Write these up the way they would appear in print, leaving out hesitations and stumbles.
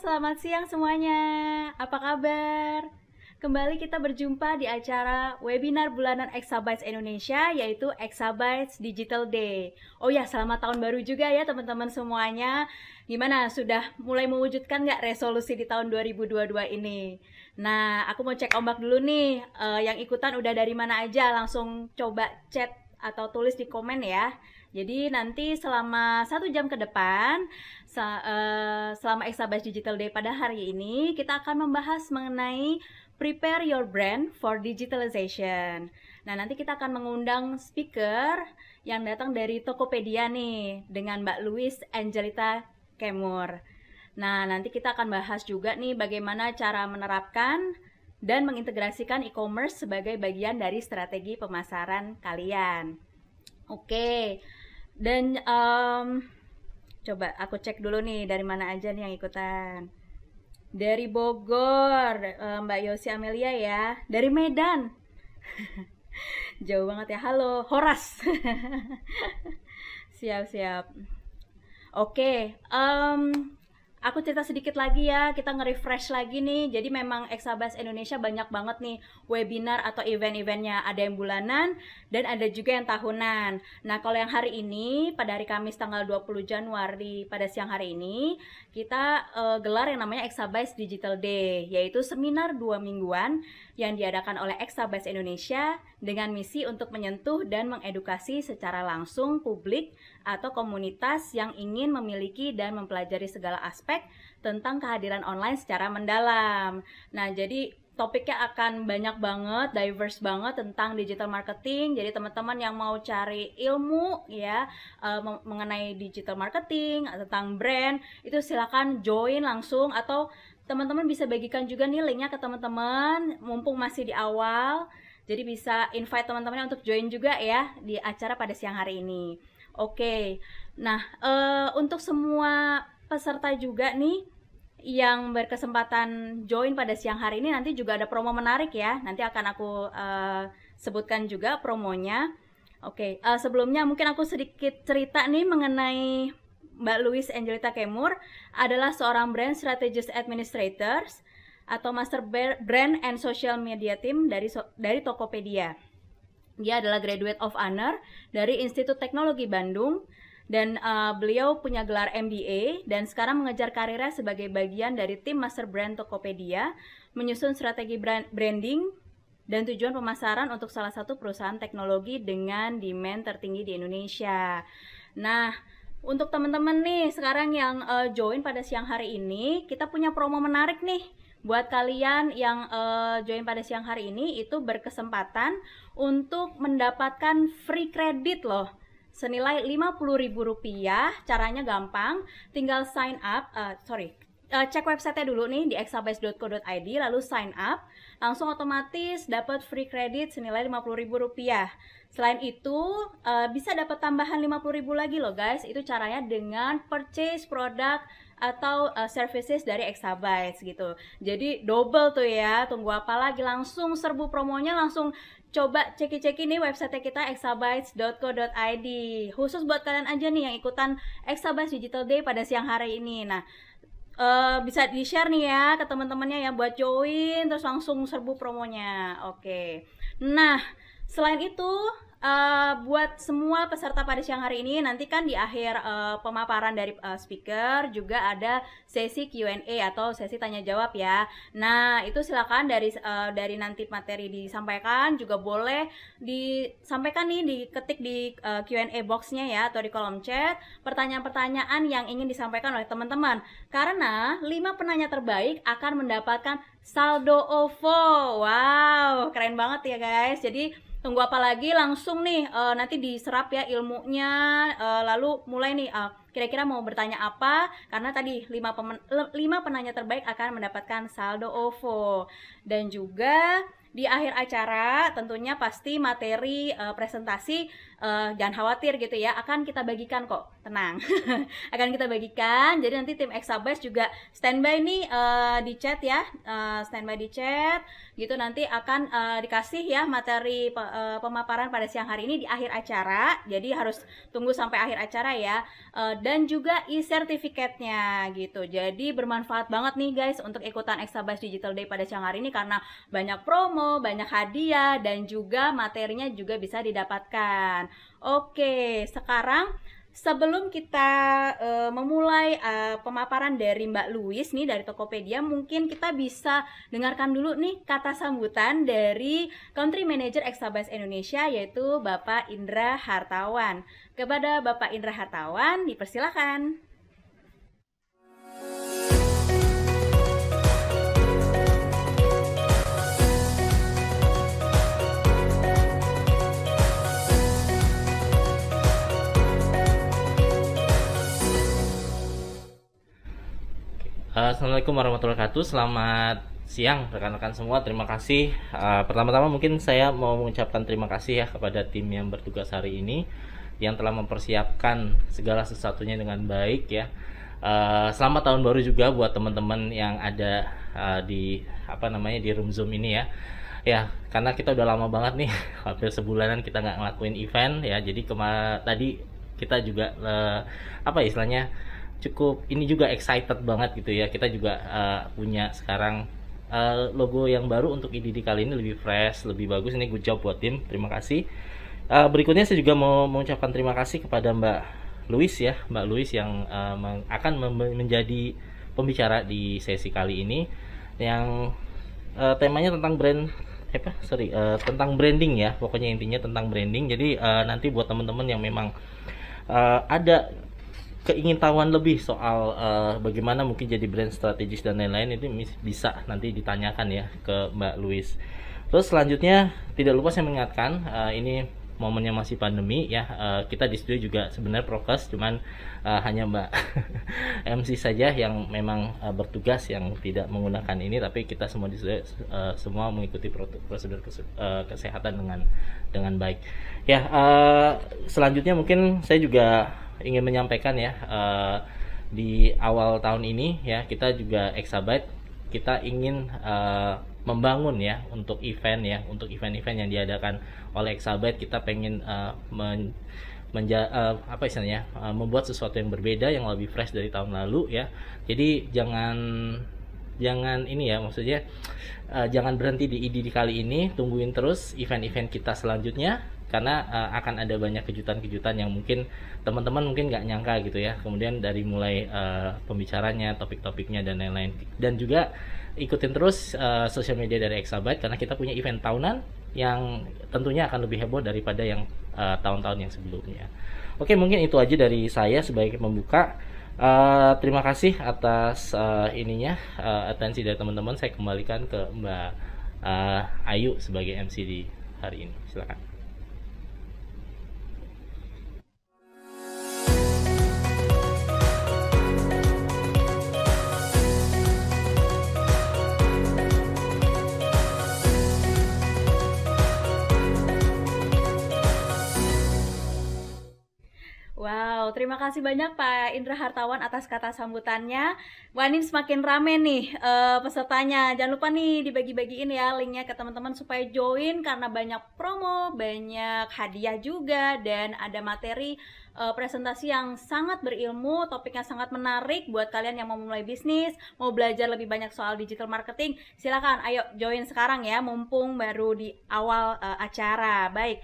selamat siang semuanya. Apa kabar? Kembali kita berjumpa di acara webinar bulanan Exabytes Indonesia, yaitu Exabytes Digital Day. Oh ya, selamat tahun baru juga ya teman-teman semuanya. Gimana, sudah mulai mewujudkan nggak resolusi di tahun 2022 ini? Nah, aku mau cek ombak dulu nih. Yang ikutan udah dari mana aja? Langsung coba chat atau tulis di komen ya. Jadi nanti selama 1 jam ke depan, selama Exabytes Digital Day pada hari ini, kita akan membahas mengenai Prepare Your Brand for Digitalization. Nah, nanti kita akan mengundang speaker yang datang dari Tokopedia nih, dengan Mbak Louise Angelita Kemur. Nah, nanti kita akan bahas juga nih bagaimana cara menerapkan dan mengintegrasikan e-commerce sebagai bagian dari strategi pemasaran kalian. Oke, dan coba aku cek dulu nih dari mana aja nih yang ikutan. Dari Bogor, Mbak Yosi Amelia ya. Dari Medan, jauh banget ya. Halo, Horas. Siap-siap. Oke, aku cerita sedikit lagi ya, kita nge-refresh lagi nih. Jadi memang Exabytes Indonesia banyak banget nih webinar atau event-eventnya. Ada yang bulanan dan ada juga yang tahunan. Nah, kalau yang hari ini, pada hari Kamis tanggal 20 Januari pada siang hari ini, kita gelar yang namanya Exabytes Digital Day, yaitu seminar 2 mingguan yang diadakan oleh Exabytes Indonesia dengan misi untuk menyentuh dan mengedukasi secara langsung publik atau komunitas yang ingin memiliki dan mempelajari segala aspek tentang kehadiran online secara mendalam. Nah, jadi topiknya akan banyak banget, diverse banget tentang digital marketing. Jadi teman-teman yang mau cari ilmu ya mengenai digital marketing, tentang brand, itu silakan join langsung, atau teman-teman bisa bagikan juga nih linknya ke teman-teman mumpung masih di awal. Jadi bisa invite teman-teman untuk join juga ya di acara pada siang hari ini. Oke, nah untuk semua peserta juga nih yang berkesempatan join pada siang hari ini, nanti juga ada promo menarik ya. Nanti akan aku sebutkan juga promonya. Oke, sebelumnya mungkin aku sedikit cerita nih mengenai Mbak Louise Angelita Kemur. Adalah seorang brand strategist administrators atau master brand and social media team dari Tokopedia. Dia adalah graduate of honor dari Institut Teknologi Bandung, dan beliau punya gelar MBA dan sekarang mengejar karirnya sebagai bagian dari tim master brand Tokopedia, menyusun strategi branding dan tujuan pemasaran untuk salah satu perusahaan teknologi dengan demand tertinggi di Indonesia. Nah, untuk teman-teman nih sekarang yang join pada siang hari ini, kita punya promo menarik nih. Buat kalian yang join pada siang hari ini, itu berkesempatan untuk mendapatkan free credit loh, senilai Rp50.000. Caranya gampang, tinggal sign up, cek website-nya dulu nih di exabytes.co.id, lalu sign up, langsung otomatis dapat free credit senilai Rp50.000. Selain itu, bisa dapat tambahan Rp50.000 lagi loh guys. Itu caranya dengan purchase produk atau services dari Exabytes gitu. Jadi double tuh ya. Tunggu apa lagi? Langsung serbu promonya, langsung coba ceki-ceki nih website kita exabytes.co.id. Khusus buat kalian aja nih yang ikutan Exabytes Digital Day pada siang hari ini. Nah, bisa di-share nih ya ke teman-temannya ya buat join, terus langsung serbu promonya. Oke. Nah, selain itu, buat semua peserta pada siang hari ini, nanti kan di akhir pemaparan dari speaker juga ada sesi Q&A atau sesi tanya jawab ya. Nah, itu silakan dari nanti materi disampaikan juga boleh disampaikan nih, diketik di Q&A boxnya ya, atau di kolom chat pertanyaan-pertanyaan yang ingin disampaikan oleh teman-teman. Karena 5 penanya terbaik akan mendapatkan saldo OVO. Wow, keren banget ya guys. Jadi tunggu apa lagi, langsung nih nanti diserap ya ilmunya, lalu mulai nih kira-kira mau bertanya apa, karena tadi 5 penanya terbaik akan mendapatkan saldo OVO. Dan juga di akhir acara tentunya pasti materi presentasi jangan khawatir gitu ya, akan kita bagikan kok, tenang. Akan kita bagikan. Jadi nanti tim Exabytes juga standby nih di chat ya, standby di chat gitu, nanti akan dikasih ya materi pemaparan pada siang hari ini di akhir acara. Jadi harus tunggu sampai akhir acara ya. Dan juga e-sertifikatnya gitu. Jadi bermanfaat banget nih guys untuk ikutan Exabytes Digital Day pada siang hari ini, karena banyak promo, banyak hadiah, dan juga materinya juga bisa didapatkan. Oke, sekarang sebelum kita memulai pemaparan dari Mbak Louis nih dari Tokopedia, mungkin kita bisa dengarkan dulu nih kata sambutan dari Country Manager Exabytes Indonesia, yaitu Bapak Indra Hartawan. Kepada Bapak Indra Hartawan, dipersilakan. Assalamualaikum warahmatullahi wabarakatuh. Selamat siang rekan-rekan semua. Terima kasih. Pertama-tama mungkin saya mau mengucapkan terima kasih ya kepada tim yang bertugas hari ini yang telah mempersiapkan segala sesuatunya dengan baik ya. Selamat tahun baru juga buat teman-teman yang ada di di room Zoom ini ya. Ya, karena kita udah lama banget nih, hampir sebulanan kita nggak ngelakuin event ya. Jadi tadi kita juga istilahnya cukup ini juga excited banget gitu ya. Kita juga punya sekarang logo yang baru untuk IDD kali ini, lebih fresh, lebih bagus. Ini good job buat tim, terima kasih. Berikutnya saya juga mau mengucapkan terima kasih kepada Mbak Louis ya, Mbak Louis yang akan menjadi pembicara di sesi kali ini yang temanya tentang tentang branding ya. Pokoknya intinya tentang branding. Jadi nanti buat teman-teman yang memang ada keingintahuan lebih soal bagaimana mungkin jadi brand strategis dan lain-lain, itu bisa nanti ditanyakan ya ke Mbak Louis. Terus selanjutnya tidak lupa saya mengingatkan ini momennya masih pandemi ya, kita di studio juga sebenarnya prokes, cuman hanya Mbak MC saja yang memang bertugas yang tidak menggunakan ini, tapi kita semua di studio semua mengikuti prosedur kesehatan dengan baik ya. Selanjutnya mungkin saya juga ingin menyampaikan ya, di awal tahun ini ya, kita juga Exabytes kita ingin membangun ya untuk event yang diadakan oleh Exabytes. Kita pengen membuat sesuatu yang berbeda, yang lebih fresh dari tahun lalu ya. Jadi jangan ini ya, maksudnya jangan berhenti di IDD kali ini, tungguin terus event-event kita selanjutnya, karena akan ada banyak kejutan-kejutan yang mungkin teman-teman mungkin nggak nyangka gitu ya. Kemudian dari mulai pembicaranya, topik-topiknya dan lain-lain. Dan juga ikutin terus sosial media dari Exabytes, karena kita punya event tahunan yang tentunya akan lebih heboh daripada yang tahun-tahun yang sebelumnya. Oke, mungkin itu aja dari saya sebagai pembuka. Terima kasih atas atensi dari teman-teman. Saya kembalikan ke Mbak Ayu sebagai MC di hari ini. Silakan. Wow, terima kasih banyak Pak Indra Hartawan atas kata sambutannya. Wah, ini semakin rame nih pesertanya. Jangan lupa nih dibagi-bagiin ya linknya ke teman-teman supaya join, karena banyak promo, banyak hadiah juga, dan ada materi presentasi yang sangat berilmu, topiknya sangat menarik buat kalian yang mau mulai bisnis, mau belajar lebih banyak soal digital marketing. Silakan, ayo join sekarang ya, mumpung baru di awal acara. Baik.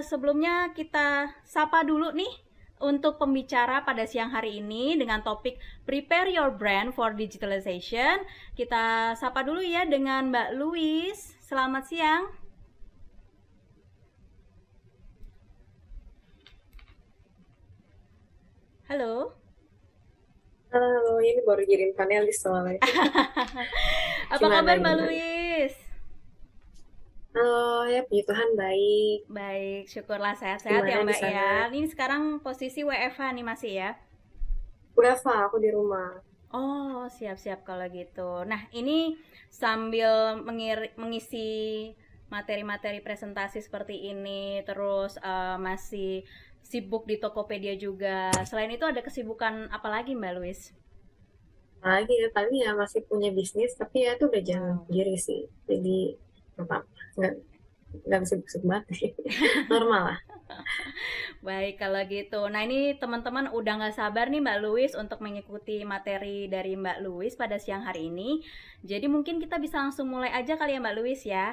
Sebelumnya kita sapa dulu nih untuk pembicara pada siang hari ini dengan topik Prepare Your Brand for Digitalization. Kita sapa dulu ya dengan Mbak Louis. Selamat siang. Halo. Halo, ini baru kirim panelis soalnya. Apa kabar Mbak Louis? Halo, ya puji Tuhan baik. Baik, syukurlah sehat-sehat ya Mbak ya. Ini sekarang posisi WFH nih masih ya? WFH, aku di rumah. Oh, siap-siap kalau gitu. Nah, ini sambil mengisi materi-materi presentasi seperti ini, terus masih sibuk di Tokopedia juga. Selain itu ada kesibukan apa lagi Mbak Luis? Lagi ya, tapi ya masih punya bisnis, tapi ya itu udah jalan Wow. sendiri sih. Jadi apa? Nggak nggak bisa busuk banget sih. Normal lah. Baik, kalau gitu. Nah, ini teman-teman udah nggak sabar nih Mbak Luis untuk mengikuti materi dari Mbak Luis pada siang hari ini. Jadi mungkin kita bisa langsung mulai aja kali ya Mbak Luis ya.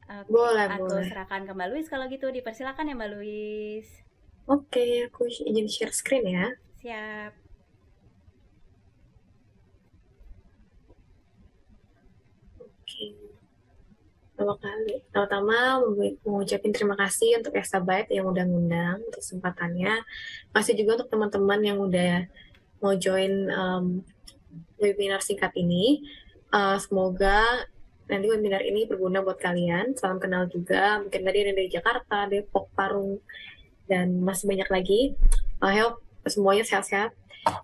Oke, Boleh, aku boleh. serahkan ke Mbak Luis kalau gitu. Dipersilakan ya Mbak Luis. Oke, aku izin share screen ya. Siap. Oke. Pertama mengucapin terima kasih untuk Exabyte yang udah ngundang untuk kesempatannya. Masih juga untuk teman-teman yang udah mau join webinar singkat ini. Semoga nanti webinar ini berguna buat kalian. Salam kenal juga. Mungkin tadi ada dari Jakarta, Depok, Parung, dan masih banyak lagi. I hope semuanya sehat-sehat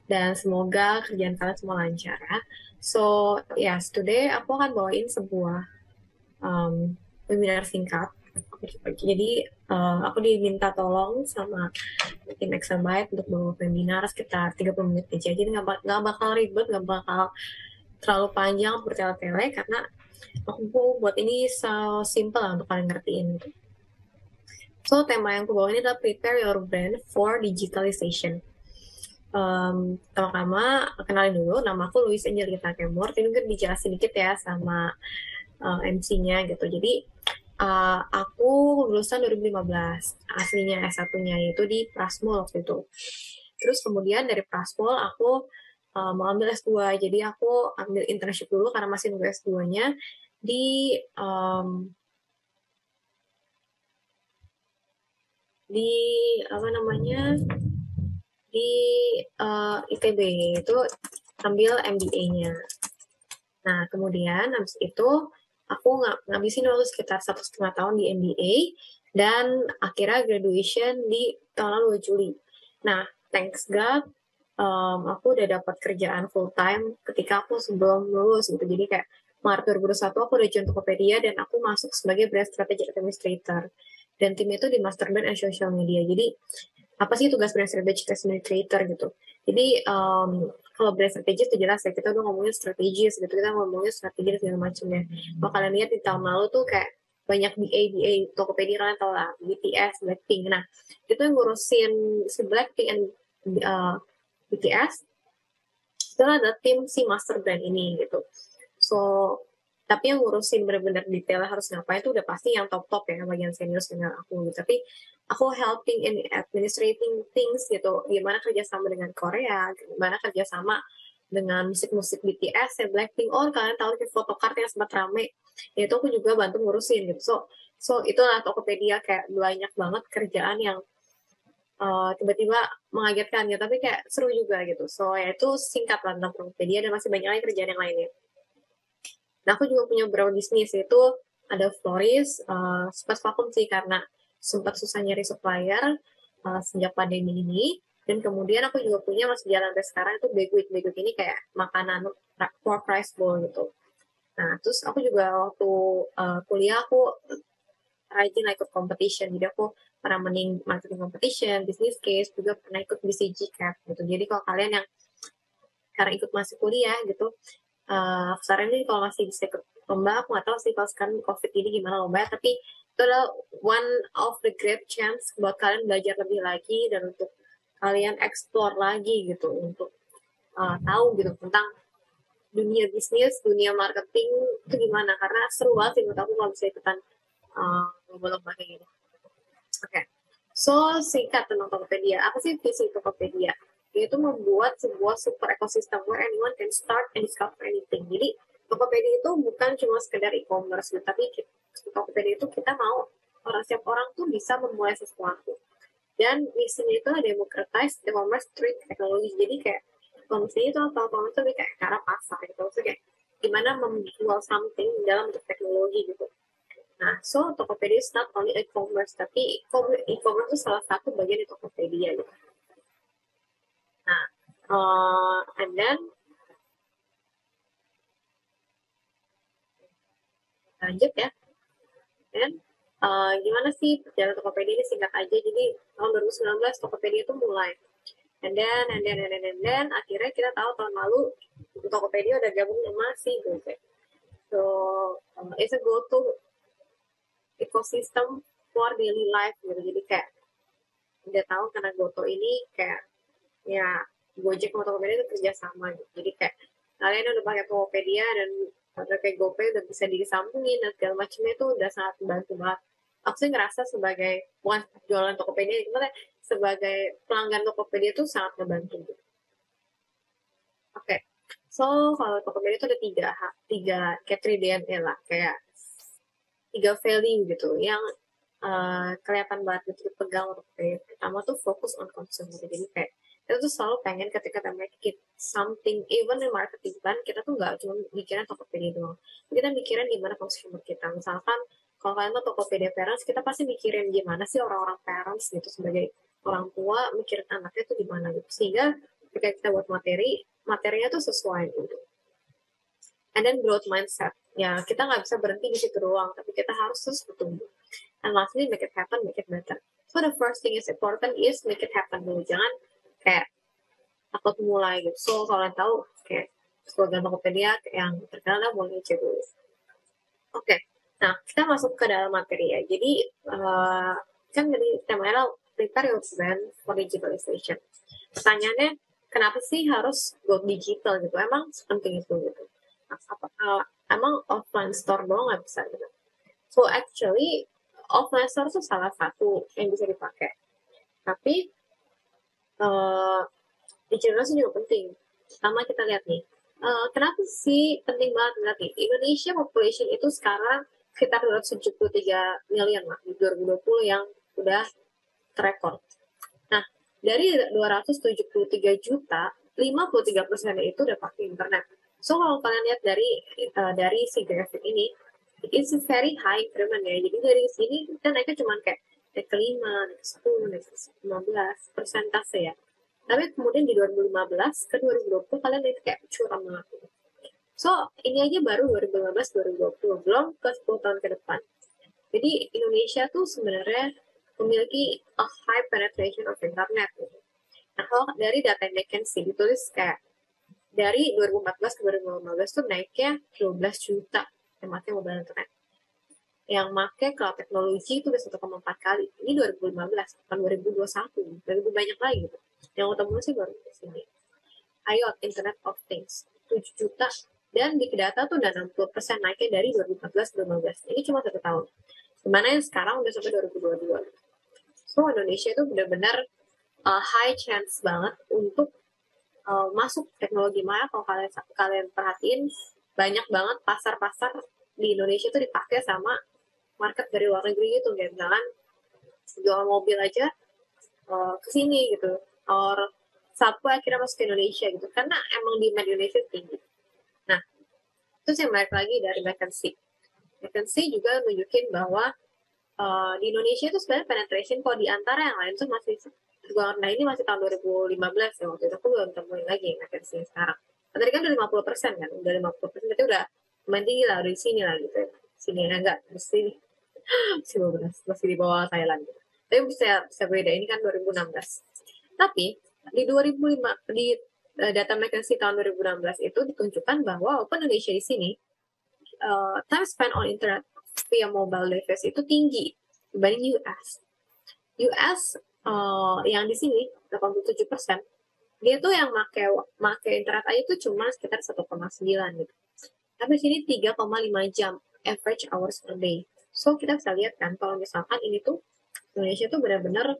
dan semoga kerjaan kalian semua lancar ya. So, yes, today aku akan bawain sebuah webinar singkat. Jadi aku diminta tolong sama tim Exabyte untuk bawa webinar sekitar 30 menit aja. Jadi nggak bakal ribet, nggak bakal terlalu panjang bertele-tele karena aku buat ini so simple lah untuk kalian ngertiin gitu. So tema yang aku bawa ini adalah prepare your brand for digitalization. Pertama-tama kenalin dulu, nama aku Luis Angelita Kemur. Ini mungkin dijelasin dikit ya sama MC-nya gitu. Jadi aku lulusan 2015, aslinya S1-nya yaitu di Prasmul waktu itu. Terus kemudian dari Prasmul aku mau ambil S2, jadi aku ambil internship dulu karena masih nunggu S2-nya di di apa namanya di ITB itu ambil MBA-nya. Nah kemudian habis itu aku ngabisin waktu sekitar 1,5 tahun di MBA dan akhirnya graduation di tahun lalu Juli. Nah thanks God aku udah dapat kerjaan full time ketika aku sebelum lulus gitu. Jadi kayak Maret 2021 aku udah join Tokopedia dan aku masuk sebagai brand strategy administrator. Dan tim itu di master brand and social media. Jadi apa sih tugas brand strategy administrator gitu. Jadi kalau brand strategy itu jelas ya, kita udah ngomongin strategis gitu, kita ngomongin strategi dan segala macamnya. Kalau kalian lihat di tahun lalu tuh kayak banyak BA Tokopedia, kalian tau lah, BTS, Blackpink. Nah itu yang ngurusin si Blackpink and BTS itu ada tim si master brand ini gitu. So tapi yang ngurusin benar-benar detail harus ngapain itu udah pasti yang top ya, bagian senior aku gitu. Tapi aku helping in administrating things gitu, gimana kerjasama dengan Korea, gimana kerjasama dengan musik-musik BTS ya, Blackpink. Oh kalian tahu di photocard yang sempat rame, ya itu aku juga bantu ngurusin gitu. So itulah Tokopedia, kayak banyak banget kerjaan yang tiba-tiba mengagetkan ya, tapi kayak seru juga gitu. So ya itu singkat lah tentang Tokopedia, dan masih banyak lagi kerjaan yang lainnya. Nah aku juga punya beberapa bisnis, yaitu ada florist, sempat vakum sih karena sempat susah nyari supplier sejak pandemi ini. Dan kemudian aku juga punya, masih jalan sampai sekarang, itu Bagwit. Bagwit ini kayak makanan pork rice bowl gitu. Nah terus aku juga waktu kuliah aku rajin ikut competition, jadi aku pernah menang marketing competition, business case, juga pernah ikut BCG Cap gitu. Jadi kalau kalian yang sekarang ikut masih kuliah gitu, saranin kalau masih bisa ikut lomba. Aku nggak tahu sih kalau sekarang COVID ini gimana lomba, tapi itu adalah one of the great chance buat kalian belajar lebih lagi dan untuk kalian explore lagi gitu, untuk tahu gitu tentang dunia bisnis, dunia marketing itu gimana, karena seru banget sih menurut aku kalau bisa ikutan lomba-lomba kayak gini. Oke, so singkat tentang Tokopedia. Apa sih visi Tokopedia? Yaitu membuat sebuah super ekosistem where anyone can start and discover anything. Jadi Tokopedia itu bukan cuma sekedar e-commerce, tapi Tokopedia itu kita mau setiap orang tuh bisa memulai sesuatu. Dan misinya itu democratize e-commerce through technology. Jadi kayak kalau misalnya itu e-commerce itu kayak cara pasar gitu. Maksudnya kayak gimana menjual something dalam bentuk teknologi gitu. Nah, so Tokopedia is not only e-commerce, tapi e-commerce itu salah satu bagian di Tokopedia gitu. Nah, and then lanjut ya. Dan gimana sih perjalanan Tokopedia ini, singkat aja. Jadi tahun 2019 Tokopedia itu mulai. And then akhirnya kita tahu tahun lalu Tokopedia udah gabung sama si Gojek. So it's a go-to ecosystem for daily life gitu. Jadi kayak udah tahu karena Goto ini kayak ya Gojek sama Tokopedia itu kerjasama gitu. Jadi kayak kalian udah pakai Tokopedia dan pakai GoPay udah bisa disambungin dan segala macamnya itu udah sangat membantu banget. Aku sih ngerasa sebagai bukan jualan Tokopedia, cuma sebagai pelanggan Tokopedia itu sangat membantu gitu. Oke. So kalau Tokopedia itu ada tiga kayak 3DNA lah, kayak 3 value gitu yang kelihatan banget gitu dipegang Tokopedia. Pertama tuh fokus on consumer. Jadi kayak kita tuh selalu pengen ketika kita make something, even in marketing plan, kita tuh nggak cuma mikirin Tokopedia doang. Kita mikirin gimana consumer kita. Misalkan kalau kalian tuh Tokopedia parents, kita pasti mikirin gimana sih orang-orang parents gitu sebagai orang tua mikirin anaknya tuh gimana gitu. Sehingga ketika kita buat materinya tuh sesuai gitu. And then growth mindset. Ya, kita nggak bisa berhenti di situ doang, tapi kita harus terus bertumbuh. And lastly, make it happen, make it better. So the first thing is important is make it happen dulu. Jangan kayak takut mulai gitu. So kalian tahu kayak slogan Tokopedia yang terkenal mulai aja dulu. Oke. Nah, kita masuk ke dalam materi ya. Jadi kan jadi temanya prepare your brand for digitalization. Pertanyaannya, kenapa sih harus go digital gitu? Emang penting itu gitu? Emang offline store doang nggak bisa gitu? So actually offline store itu salah satu yang bisa dipakai. Tapi digital juga penting. Pertama kita lihat nih, kenapa sih penting banget berarti Indonesia population itu sekarang sekitar 273 million lah di 2020 yang udah terekor. Nah, dari 273 juta, 53% itu udah pakai internet. So kalau kalian lihat dari si grafik ini, it's very high increment ya. Jadi dari sini kita naiknya cuma kayak naik ke 5, naik ke 10, naik ke 15 persentase ya. Tapi kemudian di 2015 ke 2020 kalian itu kayak curang banget. So ini aja baru 2015-2020, belum ke 10 tahun ke depan. Jadi Indonesia tuh sebenarnya memiliki a high penetration of internet. Nah kalau dari data yang McKinsey ditulis kayak dari 2014 ke 2015 tuh naiknya 12 juta yang pakai mobile internet. Yang pakai cloud teknologi itu udah 1,4 kali. Ini 2015, bukan 2021. Lebih banyak lagi gitu. Yang utama sih baru di sini. IoT, Internet of Things, 7 juta. Dan di data tuh udah 60% naiknya dari 2014-2015. Ini cuma 1 tahun. Dimana yang sekarang udah sampai 2022. So Indonesia itu benar-benar high chance banget untuk masuk teknologi maya. Kalau kalian perhatiin, banyak banget pasar-pasar di Indonesia itu dipakai sama market dari luar negeri gitu. Kayak misalkan jual mobil aja ke sini gitu. Or Subway akhirnya masuk ke Indonesia gitu. Karena emang demand Indonesia tinggi. Nah, terus yang balik lagi dari McKinsey. McKinsey juga nunjukin bahwa di Indonesia itu sebenarnya penetration kalau di antara yang lain tuh masih nah ini masih tahun 2015 ya, waktu itu aku belum temuin lagi McKinsey sekarang. Nah, tadi kan udah 50% kan, udah 50% berarti udah lumayan tinggi lah, udah di sini lah gitu ya. Sini ya enggak, masih 15, masih di bawah Thailand gitu. Tapi bisa beda, ini kan 2016. Tapi di 2005 di data McKinsey tahun 2016 itu ditunjukkan bahwa walaupun Indonesia di sini time spent on internet via mobile device itu tinggi dibanding US. US yang di sini 87%, dia tuh yang make internet aja tuh cuma sekitar 1,9 gitu. Tapi di sini 3,5 jam average hours per day. So kita bisa lihat kan kalau misalkan ini tuh Indonesia tuh benar-benar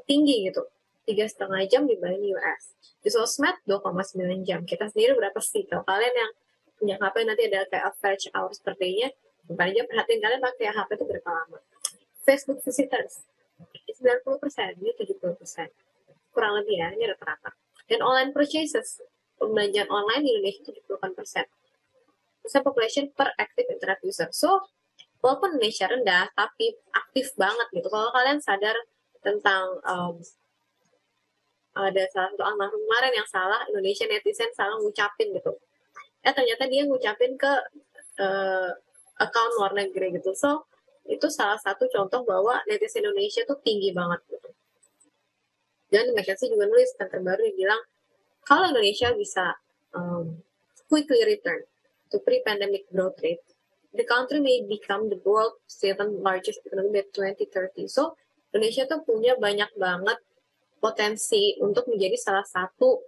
tinggi gitu. 3,5 jam dibanding US. Di sosmed 2,9 jam. Kita sendiri berapa sih? Kalau kalian yang punya HP nanti ada kayak average hours per day-nya, bukan aja perhatiin kalian pakai HP itu berapa lama. Facebook visitors 90%, ini 70%. Kurang lebih ya, ini rata-rata. Dan online purchases, pembelanjaan online di Indonesia 70%. Percent population per active internet user. So, walaupun Indonesia rendah, tapi aktif banget gitu. Kalau kalian sadar tentang ada salah satu almarhum kemarin yang salah, Indonesia netizen salah ngucapin gitu. Ternyata dia ngucapin ke account luar negeri gitu. So, itu salah satu contoh bahwa netizen Indonesia tuh tinggi banget gitu. Dan McKinsey juga nulis tentang terbaru yang bilang kalau Indonesia bisa quickly return to pre-pandemic growth rate, the country may become the world's seventh largest economy by 2030. So Indonesia tuh punya banyak banget potensi untuk menjadi salah satu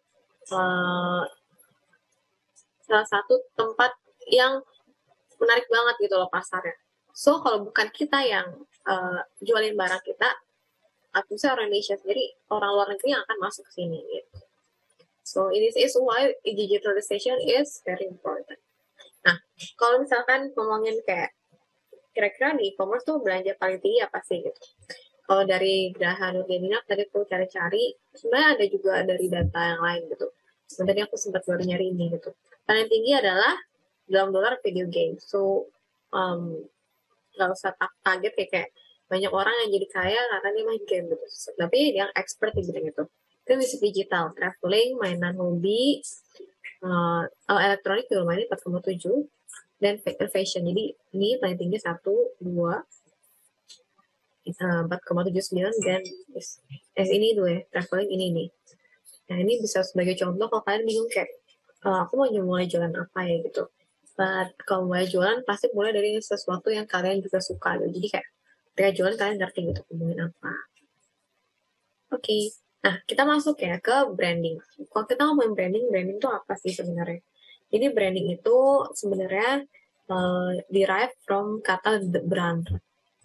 tempat yang menarik banget gitu loh pasarnya. So kalau bukan kita yang jualin barang kita, atau saya orang Indonesia sendiri, orang luar negeri yang akan masuk ke sini gitu. So this is why digitalization is very important. Nah, kalau misalkan ngomongin kayak kira-kira di e-commerce tuh belanja paling tinggi apa sih gitu. Kalau dari Graha Nurjadinat tadi aku cari-cari, sebenarnya ada juga dari data yang lain gitu. Sebenarnya aku sempat baru nyari ini gitu. Paling tinggi adalah dalam dolar video game. So nggak usah kaget kayak banyak orang yang jadi kaya karena dia main game gitu. Tapi yang expert di bidang itu. Itu musik digital, traveling, mainan hobi, elektronik juga mainnya 4,7, dan fashion. Jadi ini paling tinggi 1, 2, 4,79, dan ini dulu ya, traveling ini nih. Nah ini bisa sebagai contoh kalau kalian bingung kayak aku mau mulai jualan apa ya gitu. But kalau mulai jualan pasti mulai dari sesuatu yang kalian juga suka gitu. Jadi kayak ketika jualan kalian ngerti gitu ngomongin apa. Oke. Nah kita masuk ya ke branding. Kalau kita ngomongin branding itu apa sih sebenarnya? Jadi branding itu sebenarnya derived from kata the brand.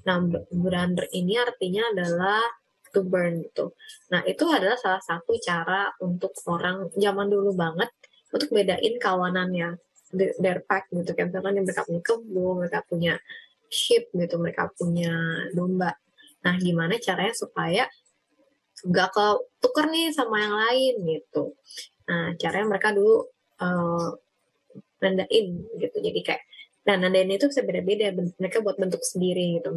Nah, brand ini artinya adalah to burn gitu. Nah, itu adalah salah satu cara untuk orang zaman dulu banget untuk bedain kawanannya, their pack gitu. Kayak misalkan mereka punya kebo, mereka punya sheep gitu, mereka punya domba. Nah, gimana caranya supaya nggak ketuker nih sama yang lain gitu. Nah, caranya mereka dulu nandain gitu. Jadi kayak nandain itu bisa beda-beda, mereka buat bentuk sendiri gitu.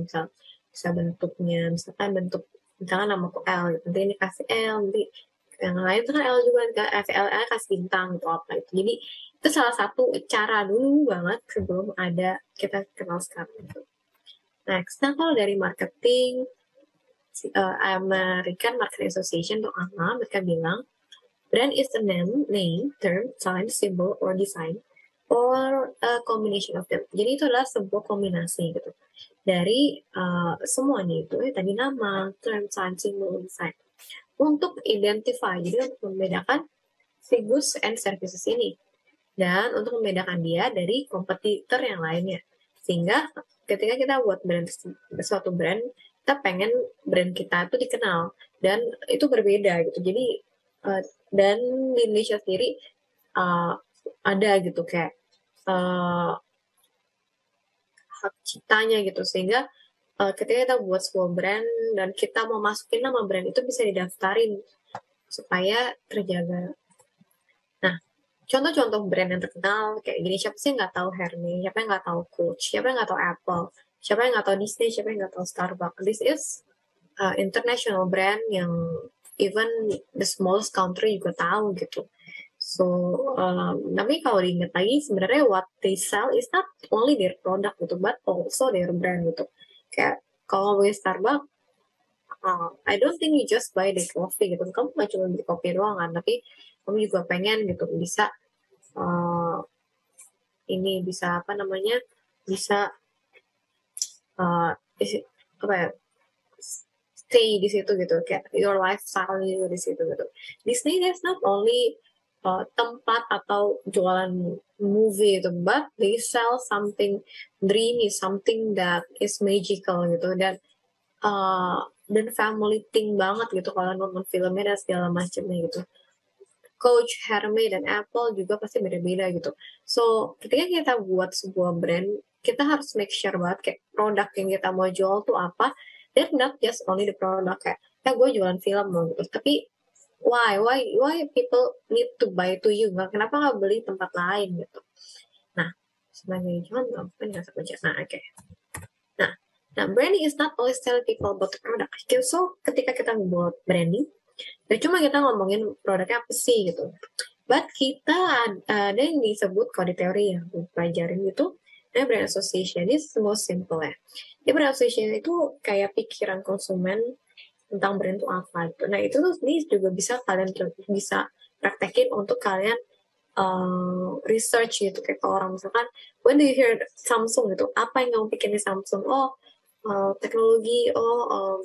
Bisa bentuknya, misalkan nama aku L gitu. Nanti ini kasih L, nanti yang lain tuh kan L juga, L kasih bintang gitu apa itu. Jadi itu salah satu cara dulu banget sebelum ada kita kenal sekarang gitu. Next, nah kalau dari marketing, American Marketing Association tuh mereka bilang brand is a name, term, sign, symbol, or design, or a combination of them. Jadi itu adalah sebuah kombinasi gitu dari semuanya itu tadi nama, term, sign, symbol, design untuk identify. Jadi untuk membedakan si goods and services ini dan untuk membedakan dia dari kompetitor yang lainnya. Sehingga ketika kita buat suatu brand, kita pengen brand kita itu dikenal dan itu berbeda gitu. Jadi dan di Indonesia sendiri ada gitu kayak hak ciptanya gitu, sehingga ketika kita buat sebuah brand dan kita mau masukin nama brand itu bisa didaftarin supaya terjaga. Nah, contoh-contoh brand yang terkenal kayak gini, siapa sih nggak tahu Hermes, siapa yang nggak tahu Coach, siapa yang nggak tahu Apple, siapa yang nggak tahu Disney, siapa yang nggak tahu Starbucks. This is international brand yang even the smallest country juga tahu gitu. So, tapi kalau diingat lagi sebenarnya what they sell is not only their product gitu, but also their brand gitu. Kayak kalau ngomongin Starbucks, I don't think you just buy the coffee gitu. Kamu nggak cuma beli kopi doang kan, tapi kamu juga pengen gitu bisa bisa apa ya, stay di situ gitu, kayak your lifestyle juga di situ gitu. Disney is not only tempat atau jualan movie gitu, but they sell something dreamy, something that is magical gitu, dan family thing banget gitu kalau nonton filmnya dan segala macamnya gitu. Coach, Hermes, dan Apple juga pasti beda-beda gitu. So, ketika kita buat sebuah brand, kita harus make sure banget kayak produk yang kita mau jual tuh apa, dan not just only the product kayak, gue jualan film loh gitu. Tapi, why people need to buy to you? Kenapa nggak beli tempat lain gitu? Nah, sebagai contoh, kan nggak baca. Nah, oke. Nah, branding is not always telling people about the product. So, ketika kita buat branding, gak cuma kita ngomongin produknya apa sih gitu, but kita ada yang disebut kalau di teori yang gue pelajarin gitu, brand association is the most simple ya. Jadi brand association itu kayak pikiran konsumen tentang brand itu apa gitu. Nah itu tuh ini juga bisa kalian bisa praktekin untuk kalian research gitu, kayak kalau orang misalkan when do you hear Samsung gitu, apa yang kamu pikirin Samsung? Oh, teknologi, oh,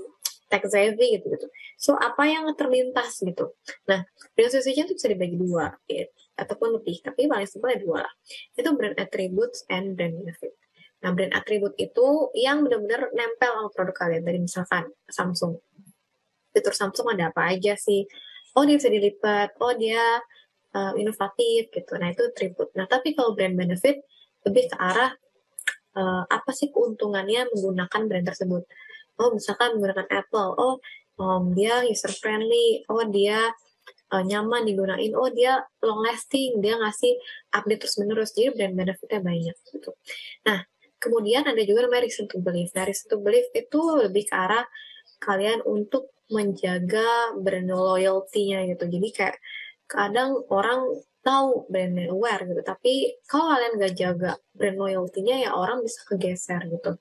tech savvy gitu gitu. So apa yang terlintas gitu. Nah, brand association itu bisa dibagi dua ya, ataupun lebih, tapi paling simpel ya dua lah. Itu brand attributes and brand benefit. Nah, brand attribute itu yang benar-benar nempel sama produk kalian. Dari misalkan Samsung, fitur Samsung ada apa aja sih? Oh, dia bisa dilipat. Oh, dia inovatif gitu. Nah, itu attribute. Nah, tapi kalau brand benefit lebih ke arah apa sih keuntungannya menggunakan brand tersebut. Oh, misalkan menggunakan Apple. Oh, dia user friendly. Oh, dia nyaman digunain. Oh, dia long lasting. Dia ngasih update terus menerus. Jadi brand benefitnya banyak gitu. Nah, kemudian ada juga namanya reason to believe. Nah, reason to believe itu lebih ke arah kalian untuk menjaga brand loyalty-nya gitu. Jadi kayak kadang orang tahu brandnya aware gitu, tapi kalau kalian gak jaga brand loyalty-nya ya orang bisa kegeser gitu.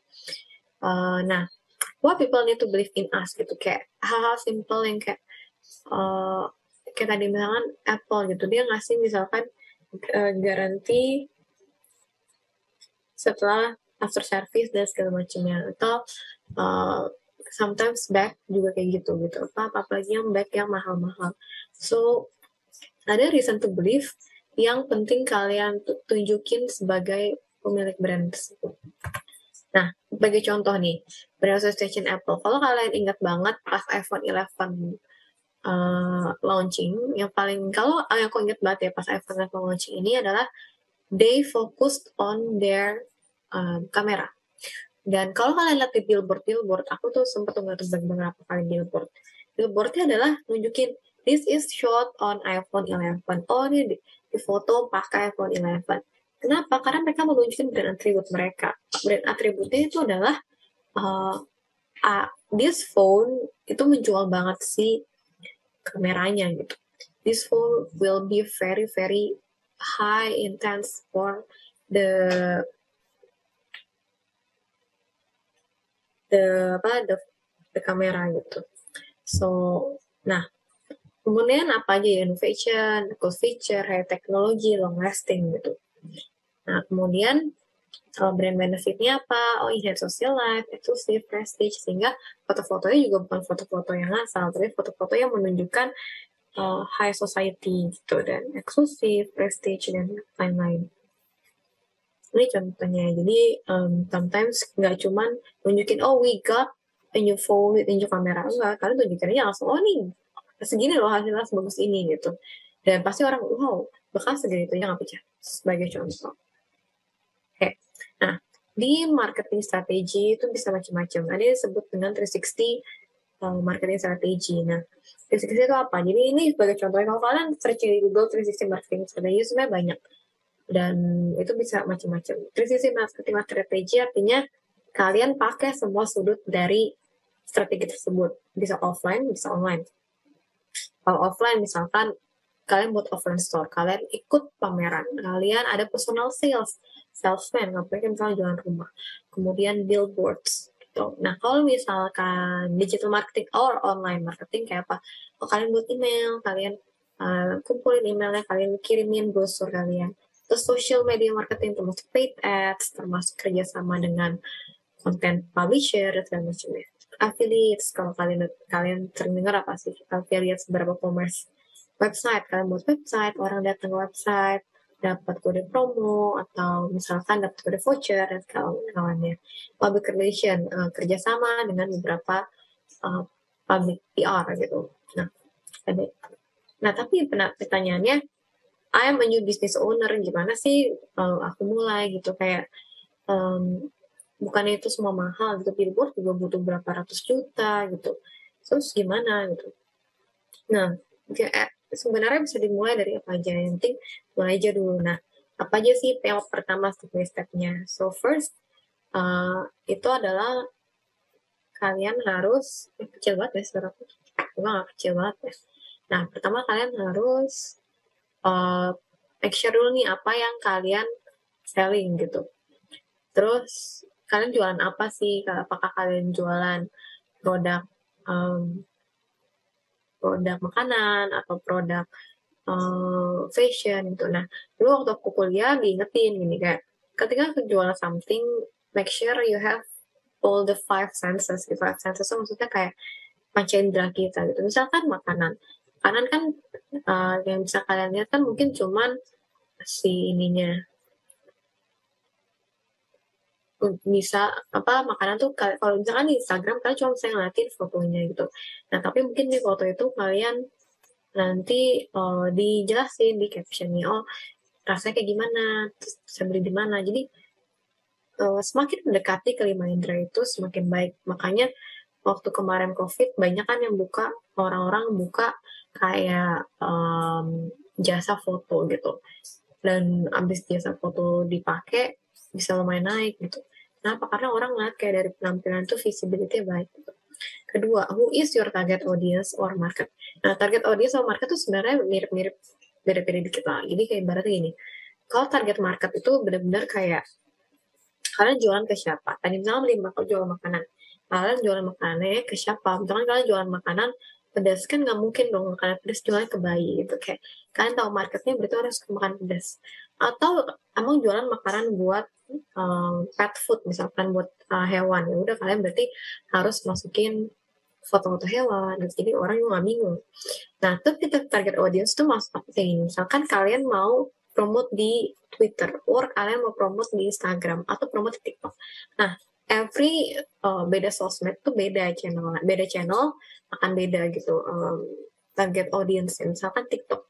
Nah, what people need to believe in us gitu, kayak hal-hal simple yang kayak tadi misalkan Apple gitu, dia ngasih misalkan garansi setelah after service dan segala macamnya, atau sometimes back juga kayak gitu apalagi yang back yang mahal-mahal. So ada reason to believe yang penting kalian tunjukin sebagai pemilik brand tersebut. Nah, sebagai contoh nih, brand association Apple. Kalau kalian ingat banget pas iPhone 11 launching, yang paling kalau aku ingat banget ya pas iPhone 11 launching ini adalah they focused on their kamera. Dan kalau kalian lihat di billboard, aku tuh sempat ngeliat beberapa kali billboard. Billboardnya adalah nunjukin this is shot on iPhone 11. Oh, ini di foto pakai iPhone 11. Kenapa? Karena mereka menunjukkan brand attribute mereka. Brand attribute-nya itu adalah this phone itu menjual banget sih kameranya gitu. This phone will be very very high intense for the kamera gitu. So, nah, kemudian apa aja ya, innovation, cool feature, high technology, long lasting gitu. Nah, kemudian brand benefitnya apa? Oh, enhance social life, exclusive, prestige, sehingga foto-fotonya juga bukan foto-foto yang asal, tapi foto-foto yang menunjukkan high society gitu, dan eksklusif, prestige, dan lain-lain. Ini contohnya. Jadi sometimes nggak cuman nunjukin oh we got a new phone with a new camera, enggak, kalian tunjukin aja langsung oh nih segini loh hasilnya sebagus ini gitu, dan pasti orang wow bahkan segini itu nggak pecah, sebagai contoh. Oke. Nah, di marketing strategi itu bisa macam-macam. Ada yang disebut dengan 360 marketing strategi. Nah, 360 itu apa? Jadi ini sebagai contoh, kalau kalian search di Google 360 marketing strategi sebenarnya banyak. Dan itu bisa macam-macam. 360 marketing strategi artinya kalian pakai semua sudut dari strategi tersebut. Bisa offline, bisa online. Kalau offline misalkan kalian buat offline store, kalian ikut pameran, kalian ada personal sales, salesman, ngapain misalnya jualan rumah, kemudian billboards gitu. Nah, kalau misalkan digital marketing or online marketing kayak apa? Oh, kalian buat email, kalian kumpulin emailnya, kalian kirimin brosur kalian. Terus social media marketing termasuk paid ads, termasuk kerjasama dengan content publisher dan segala macamnya. Affiliates, kalau kalian sering dengar apa sih affiliates, beberapa commerce website, kalian buat website, orang datang ke website, dapat kode promo, atau misalkan dapat kode voucher, dan kawan-kawannya. Public relation, kerjasama dengan beberapa public PR gitu. Nah, tapi pertanyaannya, I am a new business owner, gimana sih aku mulai gitu, kayak bukannya itu semua mahal gitu, billboard juga butuh berapa ratus juta gitu, terus gimana gitu. Nah, sebenarnya bisa dimulai dari apa aja, yang penting mulai aja dulu. Nah, apa aja sih yang pertama step-by-stepnya? So first, itu adalah kalian harus kecil banget ya suaraku, nggak kecil banget ya. Nah, pertama kalian harus make sure dulu nih apa yang kalian selling gitu. Terus kalian jualan apa sih? Apakah kalian jualan produk produk makanan atau produk fashion gitu. Nah, dulu waktu aku kuliah diingetin gini kayak ketika aku jual something, make sure you have all the five senses. The five senses itu maksudnya kayak panca indera kita gitu. Misalkan makanan kan yang bisa kalian lihat kan mungkin cuman si ininya, bisa apa makanan tuh kalau misalkan di Instagram kalian cuma bisa ngeliatin fotonya gitu. Nah tapi mungkin di foto itu kalian nanti dijelasin di captionnya, oh rasanya kayak gimana, terus bisa beli di mana. Jadi semakin mendekati kelima indera itu semakin baik. Makanya waktu kemarin COVID banyak kan yang buka, orang-orang buka kayak jasa foto gitu. Dan abis jasa foto dipakai bisa lumayan naik gitu. Kenapa? Karena orang ngeliat kayak dari penampilan tuh visibility baik gitu. Kedua, who is your target audience or market? Nah, target audience or market tuh sebenarnya mirip-mirip beda-beda dikit lah. Jadi kayak ibaratnya gini, kalau target market itu benar-benar kayak kalian jualan ke siapa? Tadi misalnya beli jual makanan, kalian jualan makanannya ke siapa? Misalkan kalian jualan makanan pedas, kan nggak mungkin dong makanan pedas jualnya ke bayi gitu. Kayak kalian tahu marketnya berarti harus makan pedas. Atau emang jualan makanan buat pet food, misalkan buat hewan, ya udah kalian berarti harus masukin foto-foto hewan, jadi orang juga nggak bingung. Nah, tuh kita target audience tuh masuk apa sih? Misalkan kalian mau promote di Twitter, or kalian mau promote di Instagram, atau promote di TikTok. Nah, every beda sosmed tuh beda channel akan beda gitu target audience. Misalkan TikTok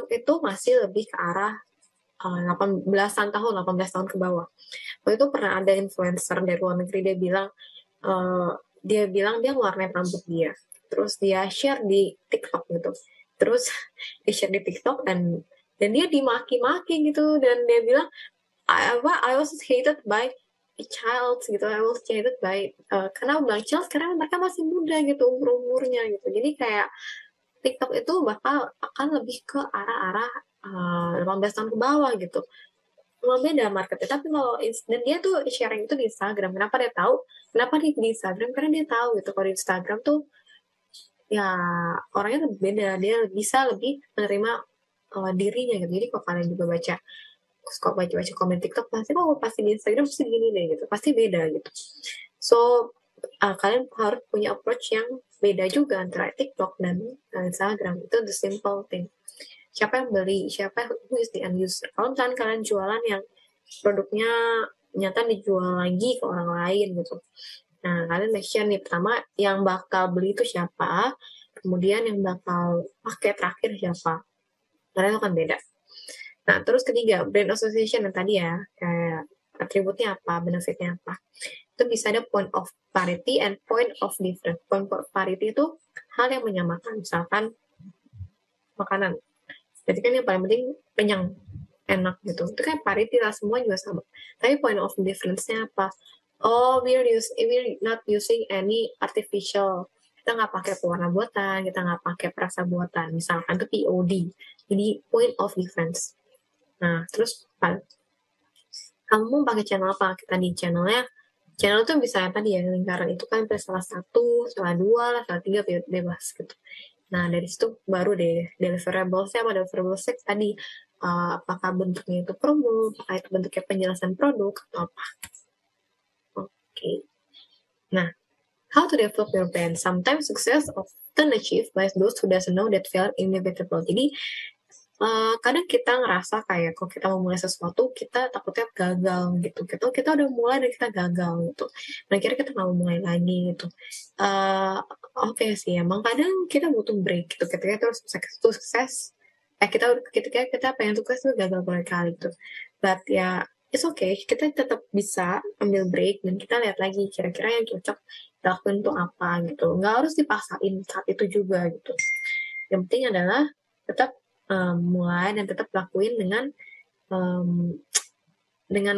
itu masih lebih ke arah 18-an tahun, 18 tahun ke bawah. Waktu itu pernah ada influencer dari luar negeri, dia bilang dia ngewarnain rambut dia, terus dia share di TikTok gitu, terus dia share di TikTok dan dia dimaki-maki gitu, dan dia bilang I was hated by a child gitu, I was hated by karena bilang child karena mereka masih muda gitu umurnya gitu. Jadi kayak TikTok itu bakal akan lebih ke arah-arah 18 tahun ke bawah gitu. Kalau beda marketnya, tapi kalau dan dia tuh sharing itu di Instagram. Kenapa dia tahu? Kenapa di Instagram? Karena dia tahu gitu kalau di Instagram tuh ya orangnya lebih beda, dia bisa lebih menerima dirinya gitu. Jadi kalau kalian juga baca komen TikTok, pasti di Instagram pasti gini deh gitu, pasti beda gitu. So kalian harus punya approach yang beda juga antara TikTok dan Instagram. Itu the simple thing. Siapa yang beli, who is the end user. Kalau misalnya kalian jualan yang produknya nyata dijual lagi ke orang lain gitu, nah kalian make sure nih, pertama yang bakal beli itu siapa, kemudian yang bakal pakai terakhir siapa, karena itu kan beda. Nah terus ketiga, brand association yang tadi ya, kayak atributnya apa, benefitnya apa, itu bisa ada point of parity and point of difference. Point of parity itu hal yang menyamakan, misalkan makanan, jadi kan yang paling penting kenyang, enak gitu. Itu kan parity lah, semua juga sama. Tapi point of difference-nya apa? Oh, we're not using any artificial. Kita nggak pakai pewarna buatan, kita nggak pakai perasa buatan. Misalkan itu POD. Jadi point of difference. Nah, terus kamu mau pakai channel apa? Kita di channel tuh bisa tadi ya, lingkaran itu kan salah 1, salah 2 lah, salah 3 bebas gitu. Nah, dari situ baru deh deliverables tadi, apakah bentuknya itu promo, apakah itu bentuknya penjelasan produk, atau apa. Oke. Nah, how to develop your brand? Sometimes success often achieved by those who doesn't know that failure inevitable. Jadi, kadang kita ngerasa kayak kalau kita mau mulai sesuatu, kita takutnya gagal gitu. Kita udah mulai dan kita gagal gitu. Nah, akhirnya kita nggak mau mulai lagi gitu. Oke sih, emang kadang kita butuh break gitu. Ketika kita harus sukses, ketika kita pengen sukses itu gagal berkali gitu. But ya, it's okay. Kita tetap bisa ambil break dan kita lihat lagi kira-kira yang cocok dilakuin itu apa gitu. Nggak harus dipaksain saat itu juga gitu. Yang penting adalah tetap mulai dan tetap lakuin dengan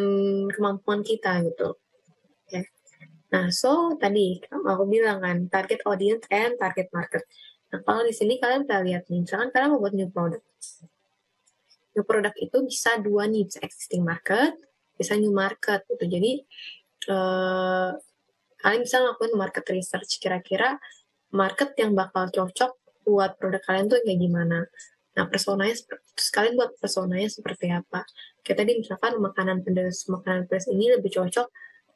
kemampuan kita gitu. Okay. Nah, so tadi aku bilang kan target audience and target market. Nah, kalau di sini kalian bisa lihat nih, misalkan kalian mau buat new product. New product itu bisa dua nih, bisa existing market, bisa new market gitu. Jadi kalian bisa ngelakuin market research, kira-kira market yang bakal cocok buat produk kalian tuh kayak gimana. Nah, terus kalian buat personanya seperti apa. Kayak tadi misalkan makanan pedas ini lebih cocok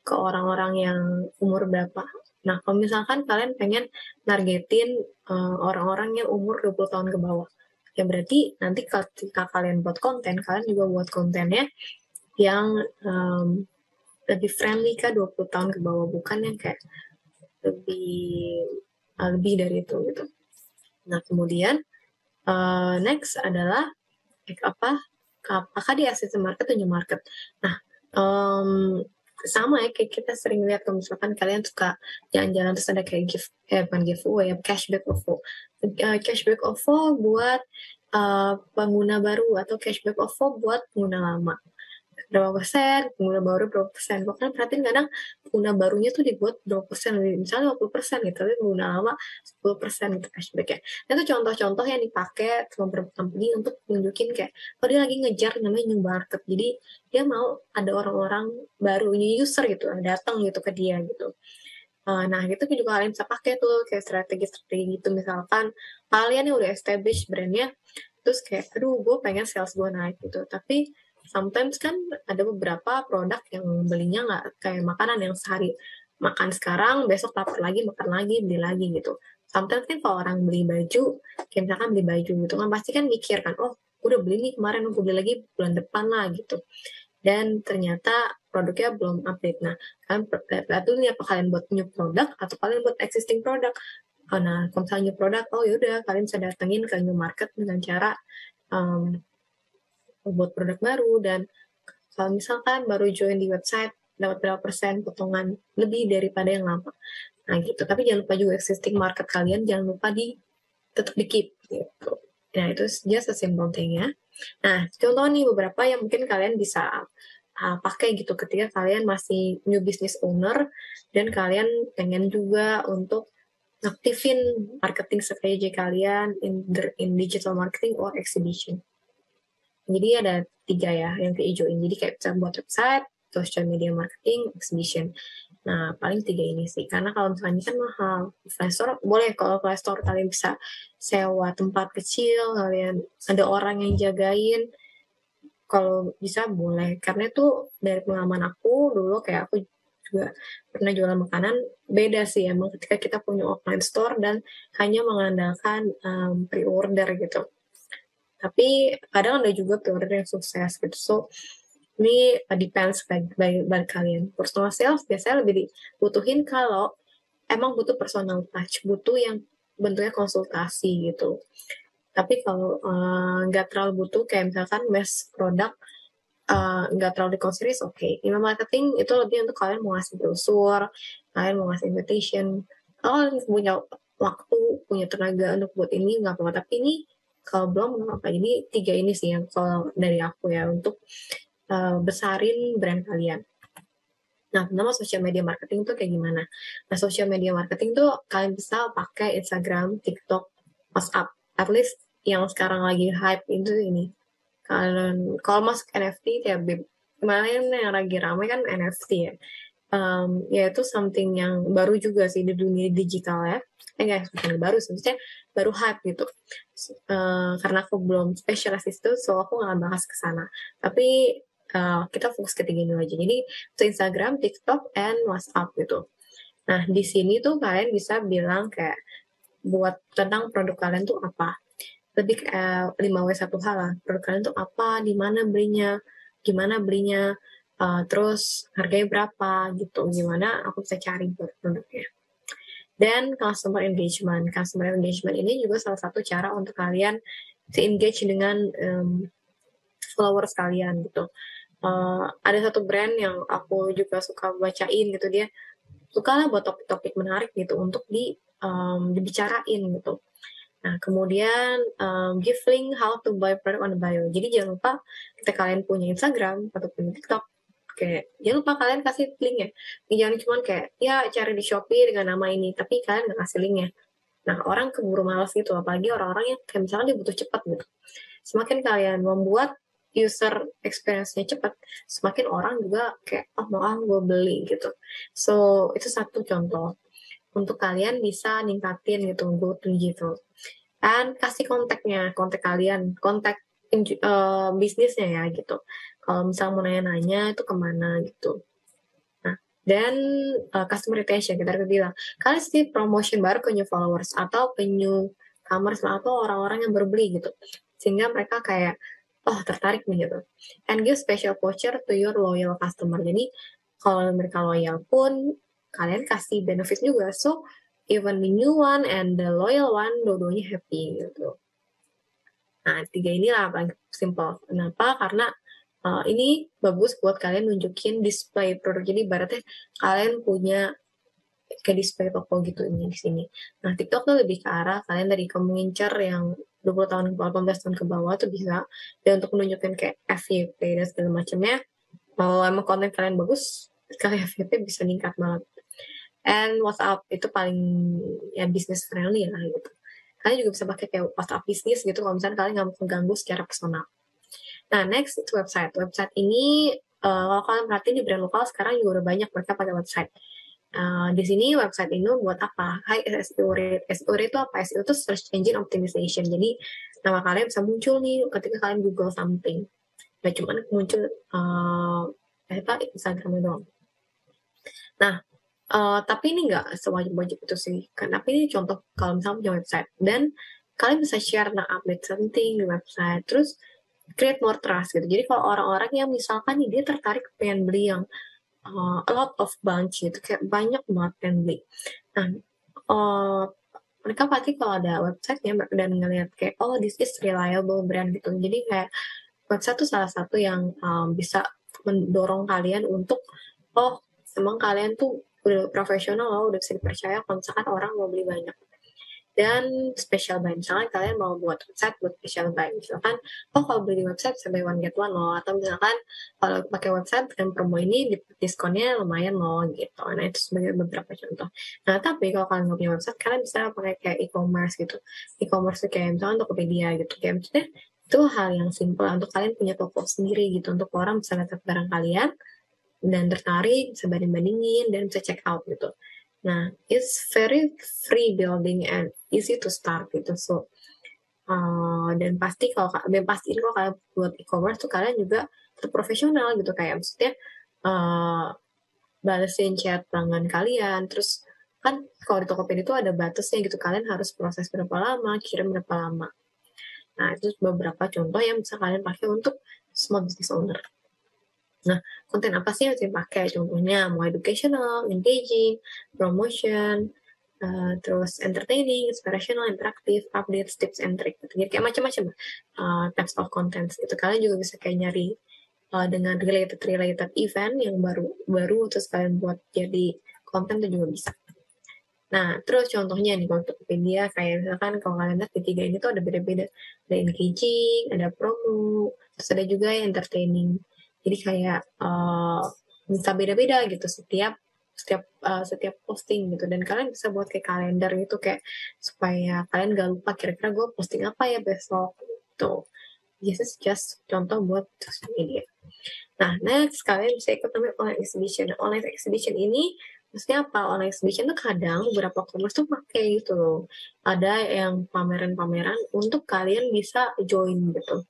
ke orang-orang yang umur berapa. Nah, kalau misalkan kalian pengen nargetin orang-orang yang umur 20 tahun ke bawah, ya berarti nanti ketika kalian buat konten, kalian juga buat kontennya yang lebih friendly ke 20 tahun ke bawah, bukan yang kayak lebih dari itu gitu. Nah, kemudian next adalah apakah di assistant market atau new market. Nah, sama ya kayak kita sering lihat kalau misalkan kalian suka jalan-jalan terus ada kayak bukan giveaway ya, cashback OVO. Cashback OVO buat pengguna baru atau cashback OVO buat pengguna lama. Berapa persen, pengguna baru berapa persen. Pokoknya perhatiin kadang pengguna barunya tuh dibuat berapa persen, misalnya 50% gitu, tapi pengguna lama 10% gitu cashback ya. Nah, itu contoh-contoh yang dipakai sama beberapa company untuk nunjukin kayak, dia lagi ngejar namanya new market. Jadi, dia mau ada orang-orang baru, new user gitu, datang gitu ke dia gitu. Nah, gitu juga kalian bisa pakai tuh, kayak strategi-strategi gitu. Misalkan, kalian yang udah establish brandnya, terus kayak, aduh, gue pengen sales gue naik gitu. Tapi, sometimes kan ada beberapa produk yang belinya nggak kayak makanan yang sehari makan sekarang, besok lapar lagi, makan lagi, beli lagi gitu. Sometimes kan kalau orang beli baju, kayak misalkan beli baju gitu kan, pasti kan mikir kan, oh udah beli nih kemarin, aku beli lagi bulan depan lah gitu. Dan ternyata produknya belum update. Nah, kalian lihat dulu nih apa kalian buat new produk atau kalian buat existing produk. Nah, kalau misalnya new produk, oh yaudah kalian bisa datengin ke new market dengan cara buat produk baru, dan kalau misalkan baru join di website dapat berapa persen potongan lebih daripada yang lama. Nah gitu, tapi jangan lupa juga existing market kalian jangan lupa tetap di keep gitu. Nah itu just a simple thing ya. Nah contoh nih beberapa yang mungkin kalian bisa pakai gitu ketika kalian masih new business owner dan kalian pengen juga untuk aktifin marketing strategi kalian in digital marketing or exhibition. Jadi ada 3 ya yang keijoin. Jadi kayak bisa buat website, social media marketing, exhibition. Nah, paling 3 ini sih. Karena kalau misalnya ini kan mahal. Play Store boleh, kalau Play Store kalian bisa sewa tempat kecil, kalian ada orang yang jagain. Kalau bisa boleh. Karena itu dari pengalaman aku dulu kayak aku juga pernah jualan makanan, beda sih emang ketika kita punya offline store dan hanya mengandalkan pre-order gitu. Tapi kadang ada juga pre-order yang sukses gitu. So, ini depends by kalian. Personal sales biasanya lebih dibutuhin kalau emang butuh personal touch, butuh yang bentuknya konsultasi gitu. Tapi kalau nggak terlalu butuh, kayak misalkan mass product, nggak terlalu dikonsideris, oke. Email marketing itu lebih untuk kalian mau ngasih brosur, kalian mau ngasih invitation. Kalau kalian punya waktu, punya tenaga untuk buat ini, nggak apa-apa. Tapi ini kalau belum nggak apa. Jadi 3 ini sih yang kalau dari aku ya untuk besarin brand kalian. Nah, pertama social media marketing tuh kayak gimana? Nah, social media marketing tuh kalian bisa pakai Instagram, TikTok, WhatsApp. At least yang sekarang lagi hype itu ini. Kalau masuk NFT kayak kemarin yang lagi ramai kan NFT ya. Ya itu something yang baru juga sih di dunia digital ya. Guys, bukan baru sih, maksudnya baru hype gitu. Karena aku belum spesialis itu, so aku nggak bahas ke sana. Tapi kita fokus ke 3 ini aja. Jadi itu Instagram, TikTok, and WhatsApp gitu. Nah di sini tuh kalian bisa bilang kayak buat tentang produk kalian tuh apa. Lebih 5W1H lah. Produk kalian tuh apa, di mana belinya, gimana belinya, terus harganya berapa gitu. Gimana aku bisa cari buat produknya. Dan customer engagement. Customer engagement ini juga salah satu cara untuk kalian to engage dengan followers kalian gitu. Ada satu brand yang aku juga suka bacain gitu, dia suka lah buat topik-topik menarik gitu untuk dibicarain gitu. Nah kemudian give link how to buy product on the bio. Jadi jangan lupa ketika kalian punya Instagram atau punya TikTok, kayak jangan lupa kalian kasih linknya. Jangan cuma kayak ya cari di Shopee dengan nama ini, tapi kalian nggak kasih linknya. Nah orang keburu malas gitu, apalagi orang-orang yang kayak misalkan dia butuh cepat gitu. Semakin kalian membuat user experience-nya cepat, semakin orang juga kayak oh mau gue beli gitu. So itu satu contoh untuk kalian bisa ningkatin gitu go to gitu. Dan kasih kontak kalian, kontak bisnisnya ya gitu. Kalau misalnya mau nanya-nanya itu kemana gitu. Nah, dan customer retention, kita udah bilang, kalian sih promotion baru ke new followers atau ke new commerce atau orang-orang yang baru beli gitu. Sehingga mereka kayak, oh tertarik nih gitu. And give special voucher to your loyal customer. Jadi, kalau mereka loyal pun, kalian kasih benefit juga. So, even the new one and the loyal one, dua-duanya happy gitu. Nah, 3 inilah paling simple. Kenapa? Karena ini bagus buat kalian nunjukin display produk. Jadi ibaratnya kalian punya kayak display toko gitu ini di sini. Nah, TikTok tuh lebih ke arah kalian dari kamu ngincer yang 20 tahun, 18 tahun ke bawah tuh bisa. Dan untuk menunjukkan kayak FYP dan segala macamnya, kalau emang konten kalian bagus, sekali FYP bisa meningkat banget. And WhatsApp itu paling ya business friendly lah gitu. Kalian juga bisa pakai kayak WhatsApp bisnis gitu kalau misalnya kalian nggak mau mengganggu secara personal. Nah, next itu website. Website ini kalau kalian perhatiin di brand lokal sekarang juga udah banyak mereka pakai website. Di sini website ini buat apa? High SEO rate. SEO rate itu apa? SEO itu search engine optimization. Jadi nama kalian bisa muncul nih ketika kalian Google something. Gak cuma muncul Instagramnya doang. Nah, tapi ini nggak sewajib-wajib itu sih. Tapi ini contoh kalau misalnya punya website. Dan kalian bisa share update something di website. Terus create more trust gitu. Jadi kalau orang-orang yang misalkan nih dia tertarik pengen beli yang a lot of bunch gitu, kayak banyak banget pengen beli. Nah, mereka pasti kalau ada websitenya dan ngeliat kayak oh this is reliable brand gitu. Jadi kayak website tuh salah satu yang bisa mendorong kalian untuk oh emang kalian tuh udah profesional loh, udah bisa dipercaya kalau misalkan orang mau beli banyak. Dan special buy, misalkan kalian mau buat website buat special buy, misalkan oh kalau beli di website bisa buy one get one loh, atau misalkan kalau pakai website dengan promo ini diskonnya lumayan loh gitu. Nah itu sebagai beberapa contoh. Nah tapi kalau kalian nggak punya website, kalian bisa pakai kayak e-commerce gitu. E-commerce kayak misalkan Tokopedia gitu, kayak maksudnya itu hal yang simple untuk kalian punya toko sendiri gitu, untuk orang bisa lihat barang kalian dan tertarik, bisa banding-bandingin dan bisa check out gitu. Nah, it's very free building and easy to start gitu. So, dan pasti kalau kalian buat e-commerce tuh kalian juga tetap profesional gitu, kayak maksudnya balesin chat pelanggan kalian. Terus kan kalau di Tokopedia itu ada batasnya gitu, kalian harus proses berapa lama, kirim berapa lama. Nah, itu beberapa contoh yang bisa kalian pakai untuk small business owner. Nah, konten apa sih yang harus dipakai? Contohnya mau educational, engaging, promotion, terus entertaining, inspirational, interaktif, updates, tips and trick. Jadi kayak macam-macam types of content. Itu kalian juga bisa kayak nyari dengan related event yang baru terus kalian buat jadi konten itu juga bisa. Nah, terus contohnya nih kalau Tokopedia kayak misalkan kalau kalian lihat ketiga ini tuh ada beda-beda. Ada engaging, ada promo, terus ada juga yang entertaining. Jadi kayak bisa beda-beda gitu setiap posting gitu, dan kalian bisa buat kayak kalender gitu kayak supaya kalian gak lupa kira-kira gue posting apa ya besok gitu. This is just contoh buat social media. Nah, next kalian bisa ikut namanya online exhibition. Online exhibition ini maksudnya apa? Online exhibition tuh kadang beberapa commerce tuh pakai gitu loh. Ada yang pameran-pameran untuk kalian bisa join gitu.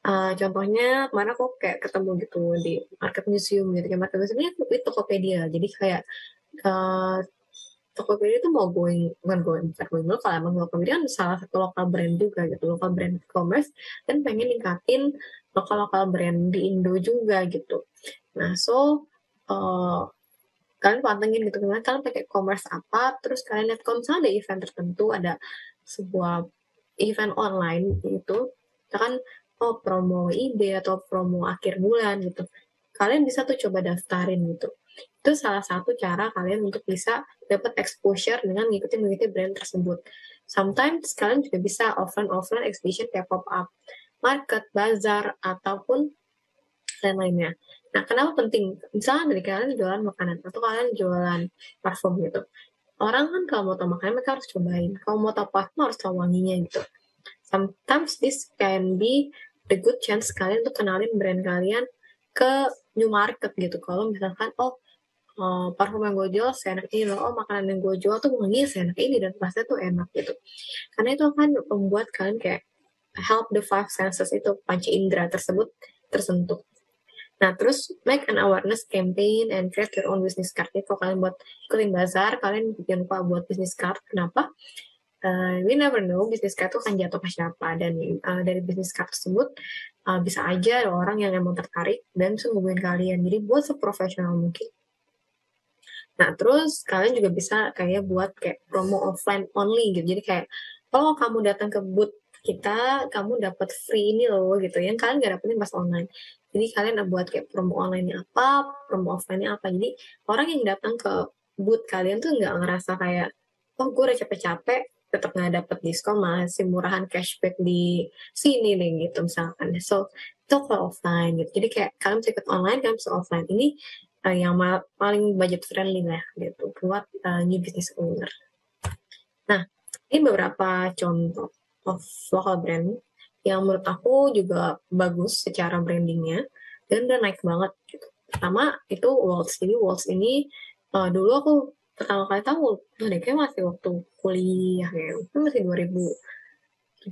Contohnya kemarin aku kayak ketemu gitu di market museum gitu. Kayak market museum ini di Tokopedia. Jadi kayak Tokopedia itu bukan going lokal. Emang Tokopedia kan salah satu lokal brand juga gitu. Lokal brand e-commerce dan pengen ningkatin lokal brand di Indo juga gitu. Nah, kalian pantengin gitu gimana kalian pakai e-commerce apa, terus kalian lihat kalau misalnya ada event tertentu, ada sebuah event online gitu, misalkan promo IB atau promo akhir bulan gitu, kalian bisa tuh coba daftarin gitu. Itu salah satu cara kalian untuk bisa dapat exposure dengan ngikutin brand tersebut. Sometimes kalian juga bisa offline exhibition kayak pop up market, bazar, ataupun lain-lainnya. Nah, kenapa penting? Misalnya dari kalian jualan makanan atau kalian jualan parfum gitu. Orang kan kalau mau tahu makanan mereka harus cobain. Kalau mau tahu parfum harus tahu wanginya gitu. Sometimes this can be the good chance kalian tuh kenalin brand kalian ke new market gitu. Kalau misalkan parfum yang gue jual seenak ini loh, makanan yang gue jual tuh wanginya seenak ini dan rasanya tuh enak gitu. Karena itu akan membuat kalian kayak help the five senses itu, panca indera tersebut tersentuh. Nah, terus make an awareness campaign and create your own business card. Jadi kalau kalian buat ikutin bazar, kalian jangan lupa buat business card. Kenapa? We never know business card itu akan jatuh ke siapa, dan dari business card tersebut bisa aja ada orang yang emang tertarik dan bisa ngubungin kalian. Jadi buat seprofesional mungkin. Nah, terus kalian juga bisa kayak buat kayak promo offline only gitu. Jadi kayak kalau kamu datang ke booth kita, kamu dapat free ini loh gitu. Yang kalian gak dapetin pas online. Jadi kalian buat kayak promo online-nya apa, promo offline-nya apa. Jadi orang yang datang ke booth kalian tuh nggak ngerasa kayak, oh gue udah capek-capek, tetap nggak dapet diskon, masih murahan cashback di sini nih gitu misalkan. So, itu kalau offline gitu. Jadi kayak kalian bisa ikut online, kalian bisa offline. Ini yang paling budget friendly lah gitu buat new business owner. Nah, ini beberapa contoh of local brand yang menurut aku juga bagus secara brandingnya dan udah naik banget gitu. Pertama itu Waltz. Jadi Waltz ini dulu aku pertama kali tahu, kayaknya masih waktu kuliah ya, masih 2017,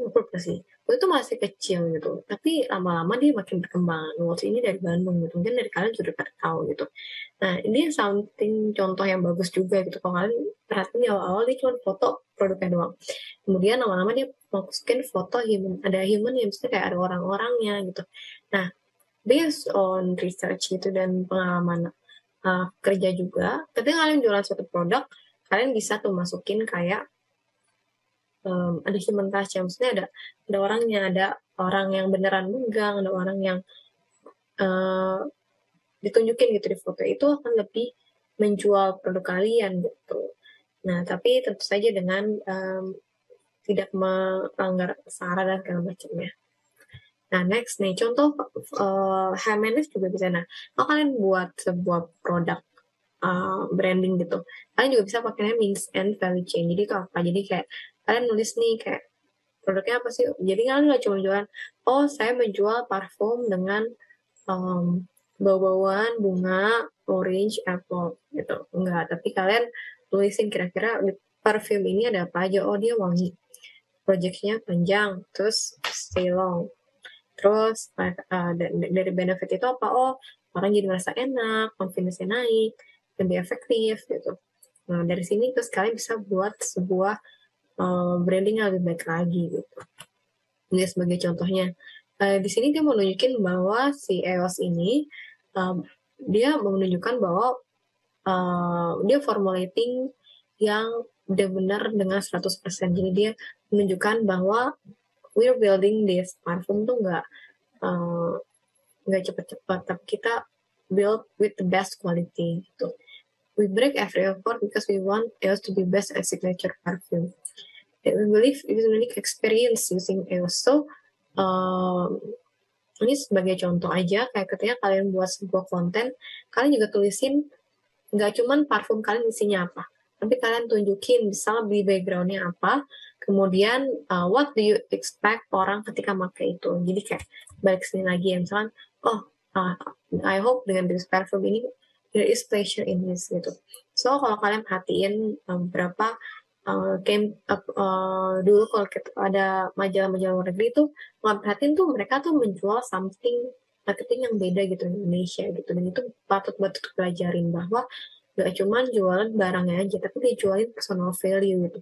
lupa sih. Itu masih kecil gitu, tapi lama-lama dia makin berkembang. Waltz ini dari Bandung gitu, mungkin dari kalian juga pada tahu gitu. Nah, ini something contoh yang bagus juga gitu. Kalau kalian perhatiin di awal-awal dia cuma foto produknya doang. Kemudian lama-lama dia masukin foto human, ada human yang misalnya kayak ada orang-orangnya gitu. Nah, based on research gitu dan pengalaman kerja juga, ketika kalian jualan suatu produk, kalian bisa tuh masukin kayak ada human touch, yang maksudnya ada orangnya, ada orang yang beneran megang, ada orang yang ditunjukin gitu di foto, itu akan lebih menjual produk kalian gitu. Nah, tapi tentu saja dengan tidak melanggar sara dan segala macamnya. Nah, next nih, contoh Jimenez juga bisa. Nah, kalau kalian buat sebuah produk branding gitu, kalian juga bisa pakainya means and value chain. Jadi itu apa? Jadi kayak kalian nulis nih kayak produknya apa sih? Jadi kalian nggak cuma jualan, oh saya menjual parfum dengan bau-bauan bunga, orange, apple gitu. Enggak, tapi kalian tulisin kira-kira parfum ini ada apa aja. Oh, dia wangi, projectnya panjang, terus stay long. Terus dari benefit itu apa? Oh, orang jadi merasa enak, confidence-nya naik, lebih efektif gitu. Nah, dari sini terus kalian bisa buat sebuah branding yang lebih baik lagi gitu. Ini sebagai contohnya. Di sini dia mau nunjukin bahwa si EOS ini dia menunjukkan bahwa dia formulating yang benar-benar dengan 100%. Jadi dia menunjukkan bahwa we're building this parfum tuh nggak cepet-cepet, tapi kita build with the best quality gitu. We break every effort because we want EOS to be best at signature perfume. And we believe it is a unique experience using EOS. So ini sebagai contoh aja, kayak ketika kalian buat sebuah konten, kalian juga tulisin nggak cuman parfum kalian isinya apa, tapi kalian tunjukin misalnya di backgroundnya apa, kemudian what do you expect orang ketika pakai itu. Jadi kayak balik sini lagi ya, misalkan I hope dengan this parfum ini there is pleasure in this gitu. So kalau kalian perhatiin berapa dulu kalau ada majalah-majalah luar negeri itu, perhatiin tuh mereka tuh menjual something marketing yang beda gitu di Indonesia gitu, dan itu patut pelajarin bahwa gak cuma jualan barangnya aja, tapi dia jualin personal value gitu.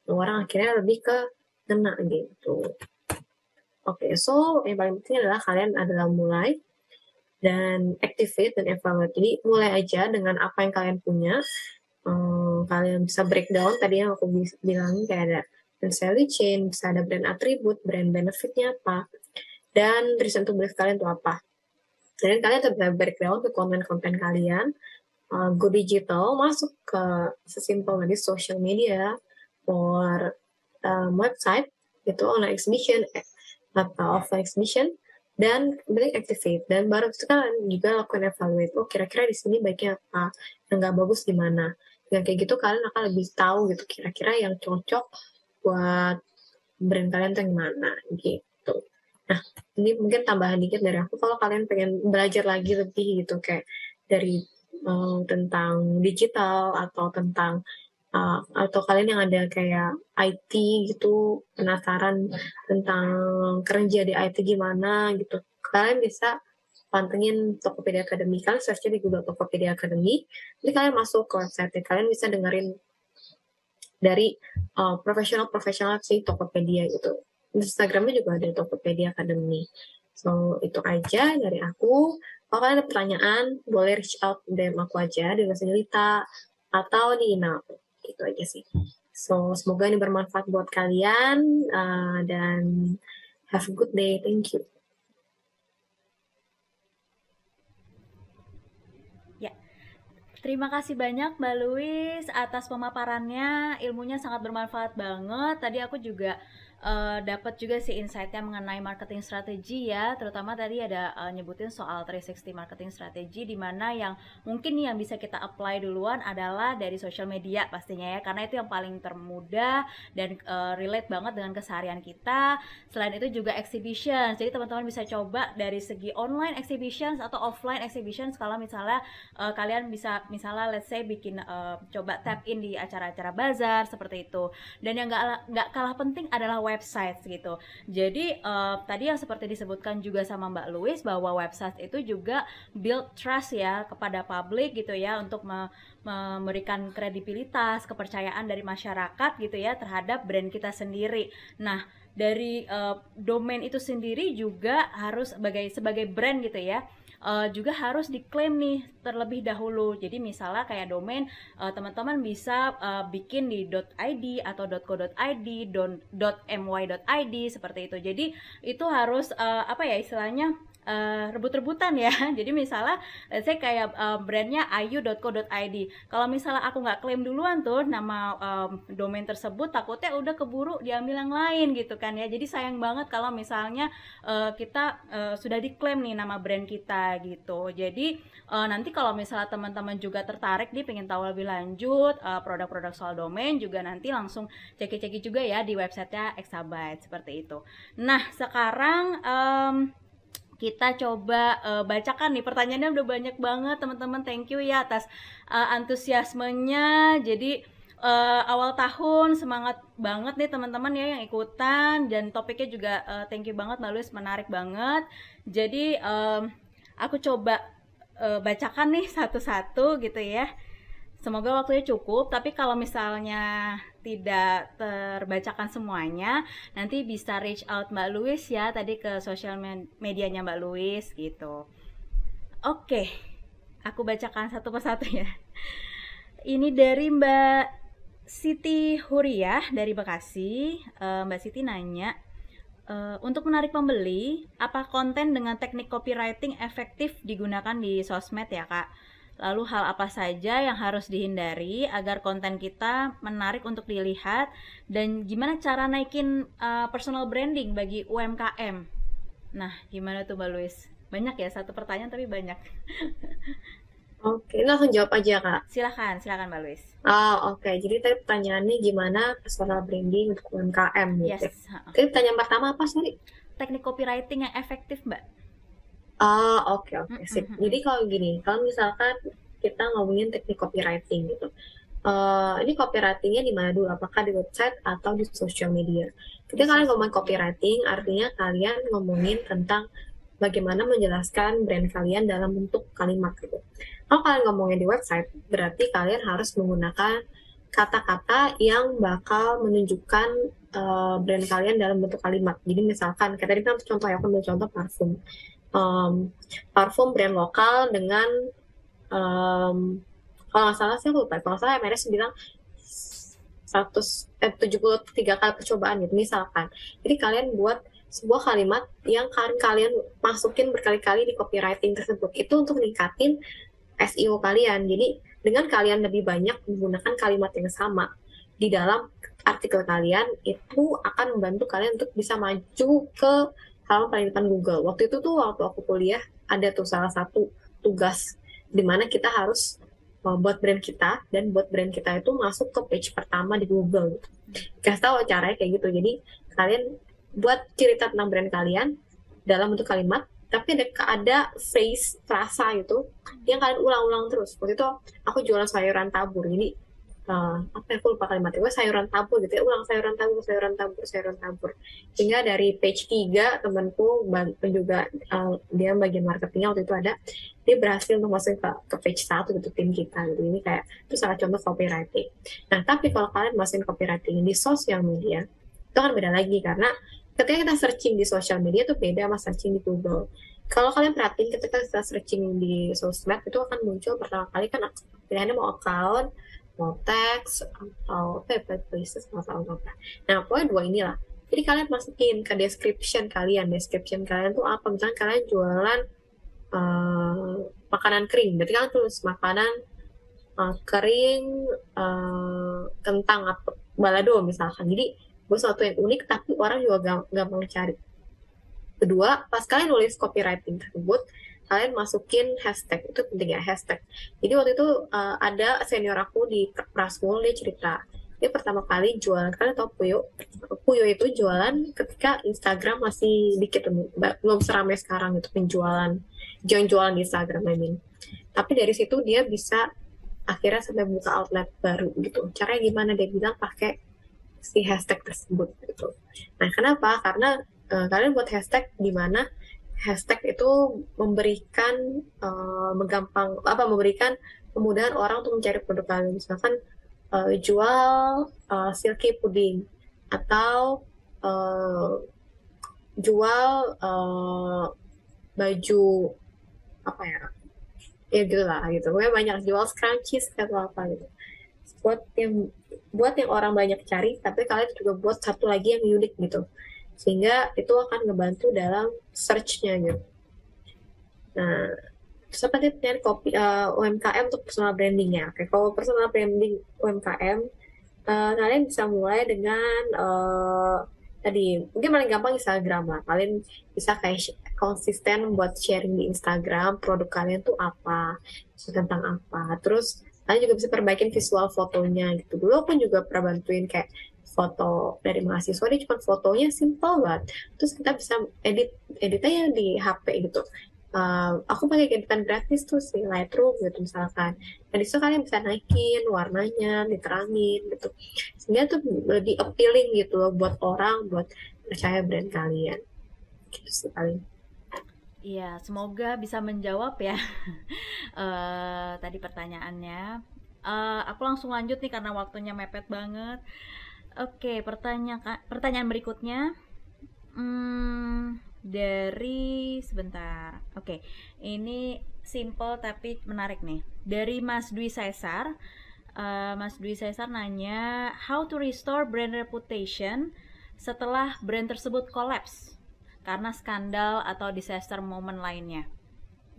Nah, orang akhirnya lebih ke kena gitu. Oke, so yang paling penting adalah kalian adalah mulai dan activate dan evaluate. Jadi mulai aja dengan apa yang kalian punya. Kalian bisa breakdown tadi yang aku bilang, kayak ada brand value chain, bisa ada brand atribut, brand benefitnya apa, dan reason to believe kalian itu apa. Dan kalian bisa breakdown ke konten-konten kalian, go digital, masuk ke sesimpel tadi social media or website gitu, online exhibition atau offline exhibition, dan kemudian activate, dan baru itu kan juga lakukan evaluate. Oh, kira-kira di sini baiknya apa, yang nggak bagus di mana. Dengan kayak gitu kalian akan lebih tahu gitu kira-kira yang cocok buat brand kalian tuh yang mana gitu. Nah, ini mungkin tambahan dikit dari aku, kalau kalian pengen belajar lagi lebih gitu, kayak dari tentang digital atau tentang atau kalian yang ada kayak IT gitu, penasaran tentang kerja di IT gimana gitu, kalian bisa pantengin Tokopedia Academy. Kalian search di Google Tokopedia Academy, nanti kalian masuk ke website, kalian bisa dengerin dari profesional-profesional si Tokopedia gitu. Instagramnya juga ada Tokopedia Academy. So, itu aja dari aku. Kalau kalian ada pertanyaan, boleh reach out DM aku aja di Rosanilita atau di email. Itu aja sih. So, semoga ini bermanfaat buat kalian dan have a good day. Thank you. Terima kasih banyak Mbak Luis atas pemaparannya, ilmunya sangat bermanfaat banget. Tadi aku juga dapat juga sih insight-nya mengenai marketing strategi ya, terutama tadi ada nyebutin soal 360 marketing strategi, di mana yang mungkin nih yang bisa kita apply duluan adalah dari social media pastinya ya, karena itu yang paling termudah dan relate banget dengan keseharian kita. Selain itu juga exhibitions, jadi teman-teman bisa coba dari segi online exhibitions atau offline exhibitions. Kalau misalnya kalian bisa misalnya let's say bikin coba tap in di acara-acara bazar seperti itu. Dan yang nggak kalah penting adalah website gitu. Jadi tadi yang seperti disebutkan juga sama Mbak Louis, bahwa website itu juga build trust ya kepada publik gitu ya, untuk memberikan kredibilitas, kepercayaan dari masyarakat gitu ya terhadap brand kita sendiri. Nah, dari domain itu sendiri juga harus sebagai brand gitu ya, juga harus diklaim nih terlebih dahulu. Jadi misalnya kayak domain teman-teman bisa bikin di .id atau .co.id, .my.id seperti itu. Jadi itu harus apa ya istilahnya, rebut-rebutan ya. Jadi misalnya let's say kayak brandnya ayu.co.id, kalau misalnya aku nggak klaim duluan tuh nama domain tersebut, takutnya udah keburu diambil yang lain gitu kan ya. Jadi sayang banget kalau misalnya kita sudah diklaim nih nama brand kita gitu. Jadi nanti kalau misalnya teman-teman juga tertarik nih pengen tahu lebih lanjut produk-produk soal domain, juga nanti langsung ceki-ceki juga ya di websitenya Exabyte seperti itu. Nah sekarang kita coba bacakan nih pertanyaannya, udah banyak banget teman-teman. Thank you ya atas antusiasmenya. Jadi awal tahun semangat banget nih teman-teman ya yang ikutan, dan topiknya juga thank you banget Mbak Luis, menarik banget. Jadi aku coba bacakan nih satu-satu gitu ya. Semoga waktunya cukup, tapi kalau misalnya tidak terbacakan semuanya, nanti bisa reach out Mbak Louis ya tadi ke sosial medianya Mbak Louis gitu. Oke, aku bacakan satu persatu ya. Ini dari Mbak Siti Huriah dari Bekasi. Mbak Siti nanya, untuk menarik pembeli, apa konten dengan teknik copywriting efektif digunakan di sosmed ya Kak? Lalu hal apa saja yang harus dihindari agar konten kita menarik untuk dilihat, dan gimana cara naikin personal branding bagi UMKM? Nah, gimana tuh Mbak Luis? Banyak ya, satu pertanyaan tapi banyak. Oke, langsung jawab aja Kak. Silakan Mbak Luis. Oke. Jadi tadi pertanyaannya gimana personal branding untuk UMKM gitu. Yes. Tadi pertanyaan pertama apa sorry? Teknik copywriting yang efektif Mbak. Oke, sip. Jadi kalau gini, kalau misalkan kita ngomongin teknik copywriting gitu, ini copywritingnya di mana dulu? Apakah di website atau di social media? Ketika kalian ngomongin copywriting, artinya kalian ngomongin tentang bagaimana menjelaskan brand kalian dalam bentuk kalimat gitu. Kalau kalian ngomongin di website, berarti kalian harus menggunakan kata-kata yang bakal menunjukkan brand kalian dalam bentuk kalimat. Jadi misalkan, kayak tadi kan contoh ya, aku ambil contoh parfum. Parfum brand lokal dengan kalau nggak salah sih aku lupa, kalau nggak salah MRS bilang 73 kali percobaan gitu misalkan. Jadi kalian buat sebuah kalimat yang kalian masukin berkali-kali di copywriting tersebut, itu untuk meningkatin SEO kalian. Jadi dengan kalian lebih banyak menggunakan kalimat yang sama di dalam artikel kalian, itu akan membantu kalian untuk bisa maju ke halaman paling depan Google. Waktu itu tuh waktu aku kuliah ada tuh salah satu tugas di mana kita harus buat brand kita, dan buat brand kita itu masuk ke page pertama di Google. Kasih tahu caranya kayak gitu. Jadi kalian buat cerita tentang brand kalian, dalam bentuk kalimat, tapi ada phrase, frasa gitu yang kalian ulang-ulang terus. Waktu itu aku jualan sayuran tabur, jadi apa ya, aku lupa kalimatnya, gue sayuran tabur gitu ya, ulang sayuran tabur, sayuran tabur, sayuran tabur. Hingga dari page 3 temanku juga dia bagian marketingnya waktu itu ada, dia berhasil untuk masuk ke page 1 gitu, tim kita gitu. Ini kayak itu salah contoh copywriting. Nah tapi kalau kalian masukin copywriting di sosial media itu kan beda lagi, karena ketika kita searching di sosial media itu beda sama searching di Google. Kalau kalian perhatiin ketika kita searching di sosmed itu akan muncul pertama kali kan pilihannya mau account, mau teks, atau places, atau apa. Nah pokoknya dua inilah. Jadi kalian masukin ke description kalian tuh apa, misalnya kalian jualan makanan kering, berarti kalian tulis makanan kering kentang atau balado misalkan. Jadi buat sesuatu yang unik tapi orang juga gampang cari. Kedua, pas kalian nulis copywriting tersebut, kalian masukin hashtag. Itu penting ya, hashtag. Jadi waktu itu ada senior aku di Prasmul, dia cerita dia pertama kali jualan, kalian tau Puyo itu jualan ketika Instagram masih dikit, belum seramai sekarang gitu, jualan di Instagram, tapi dari situ dia bisa akhirnya sampai buka outlet baru gitu. Caranya gimana? Dia bilang pakai si hashtag tersebut gitu. Nah kenapa? Karena kalian buat hashtag di mana hashtag itu memberikan memberikan kemudahan orang untuk mencari produk kalian. Misalkan jual silky pudding atau jual baju apa ya gitu lah gitu. Pokoknya banyak, jual scrunchies atau apa gitu. Buat yang orang banyak cari, tapi kalian juga buat satu lagi yang unik gitu, sehingga itu akan ngebantu dalam search-nya gitu. Nah, seperti dengan UMKM untuk personal branding-nya. Oke, kalau personal branding UMKM, kalian bisa mulai dengan tadi mungkin paling gampang Instagram lah. Kalian bisa kayak konsisten buat sharing di Instagram produk kalian tuh apa, tentang apa. Terus kalian juga bisa perbaikin visual fotonya gitu. Dulu aku juga pernah bantuin kayak foto dari mahasiswa, dia cuma fotonya simple banget. Terus kita bisa editnya di HP gitu. Aku pakai editan gratis tuh si Lightroom gitu misalkan. Dan disitu kalian bisa naikin warnanya, diterangin gitu. Sehingga tuh lebih appealing gitu loh buat orang, buat percaya brand kalian. Gitu sih paling. Iya, semoga bisa menjawab ya tadi pertanyaannya. Aku langsung lanjut nih karena waktunya mepet banget. Oke, pertanyaan berikutnya dari sebentar. Oke, ini simple tapi menarik nih. Dari Mas Dwi Caesar. Mas Dwi Caesar nanya, how to restore brand reputation setelah brand tersebut collapse karena skandal atau disaster moment lainnya.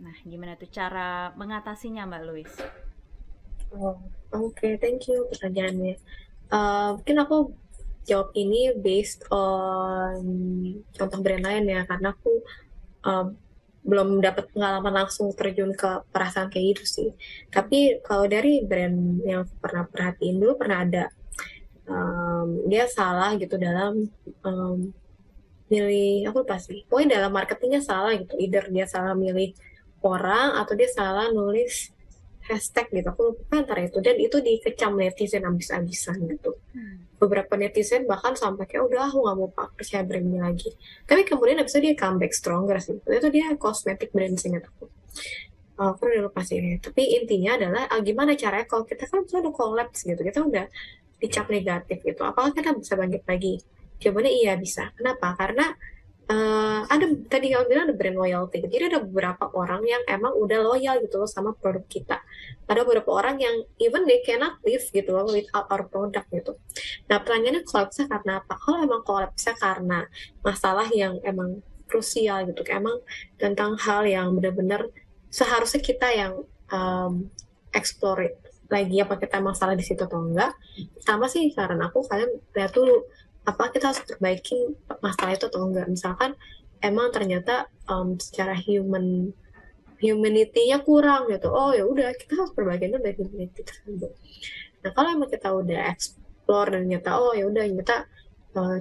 Nah, gimana tuh cara mengatasinya, Mbak Louis? Oke, thank you pertanyaannya. Mungkin aku jawab ini based on contoh brand lain ya, karena aku belum dapat pengalaman langsung terjun ke perasaan kayak gitu sih. Tapi kalau dari brand yang pernah perhatiin dulu, pernah ada dia salah gitu dalam milih, aku lupa sih, pokoknya dalam marketingnya salah gitu, either dia salah milih orang atau dia salah nulis hashtag gitu, aku lupa antara itu, dan itu dikecam netizen abis-abisan gitu. Beberapa netizen bahkan sampai kayak udah aku nggak mau percaya brand ini lagi. Tapi kemudian abis itu dia comeback stronger sih. Itu dia cosmetic brand sih aku. Aku udah lupa sih. Tapi intinya adalah gimana caranya kalau kita kan udah collapse gitu, kita udah dicap negatif gitu. Apakah kita bisa bangkit lagi? Jawabannya iya bisa. Kenapa? Karena ada tadi yang bilang ada brand loyalty. Jadi ada beberapa orang yang emang udah loyal gitu loh sama produk kita. Ada beberapa orang yang even they cannot live gitu loh without our product gitu. Nah pertanyaannya collapse karena apa? Kalau emang collapse karena masalah yang emang krusial gitu, kayak emang tentang hal yang benar-benar seharusnya kita yang explore lagi apa kita masalah di situ atau enggak. Sama sih saran aku, kalian lihat dulu apa kita harus perbaiki masalah itu atau enggak. Misalkan emang ternyata secara humanity-nya kurang gitu, oh ya udah kita harus perbaiki itu dari humanity tersebut. Nah kalau emang kita udah explore dan ternyata oh ya udah ternyata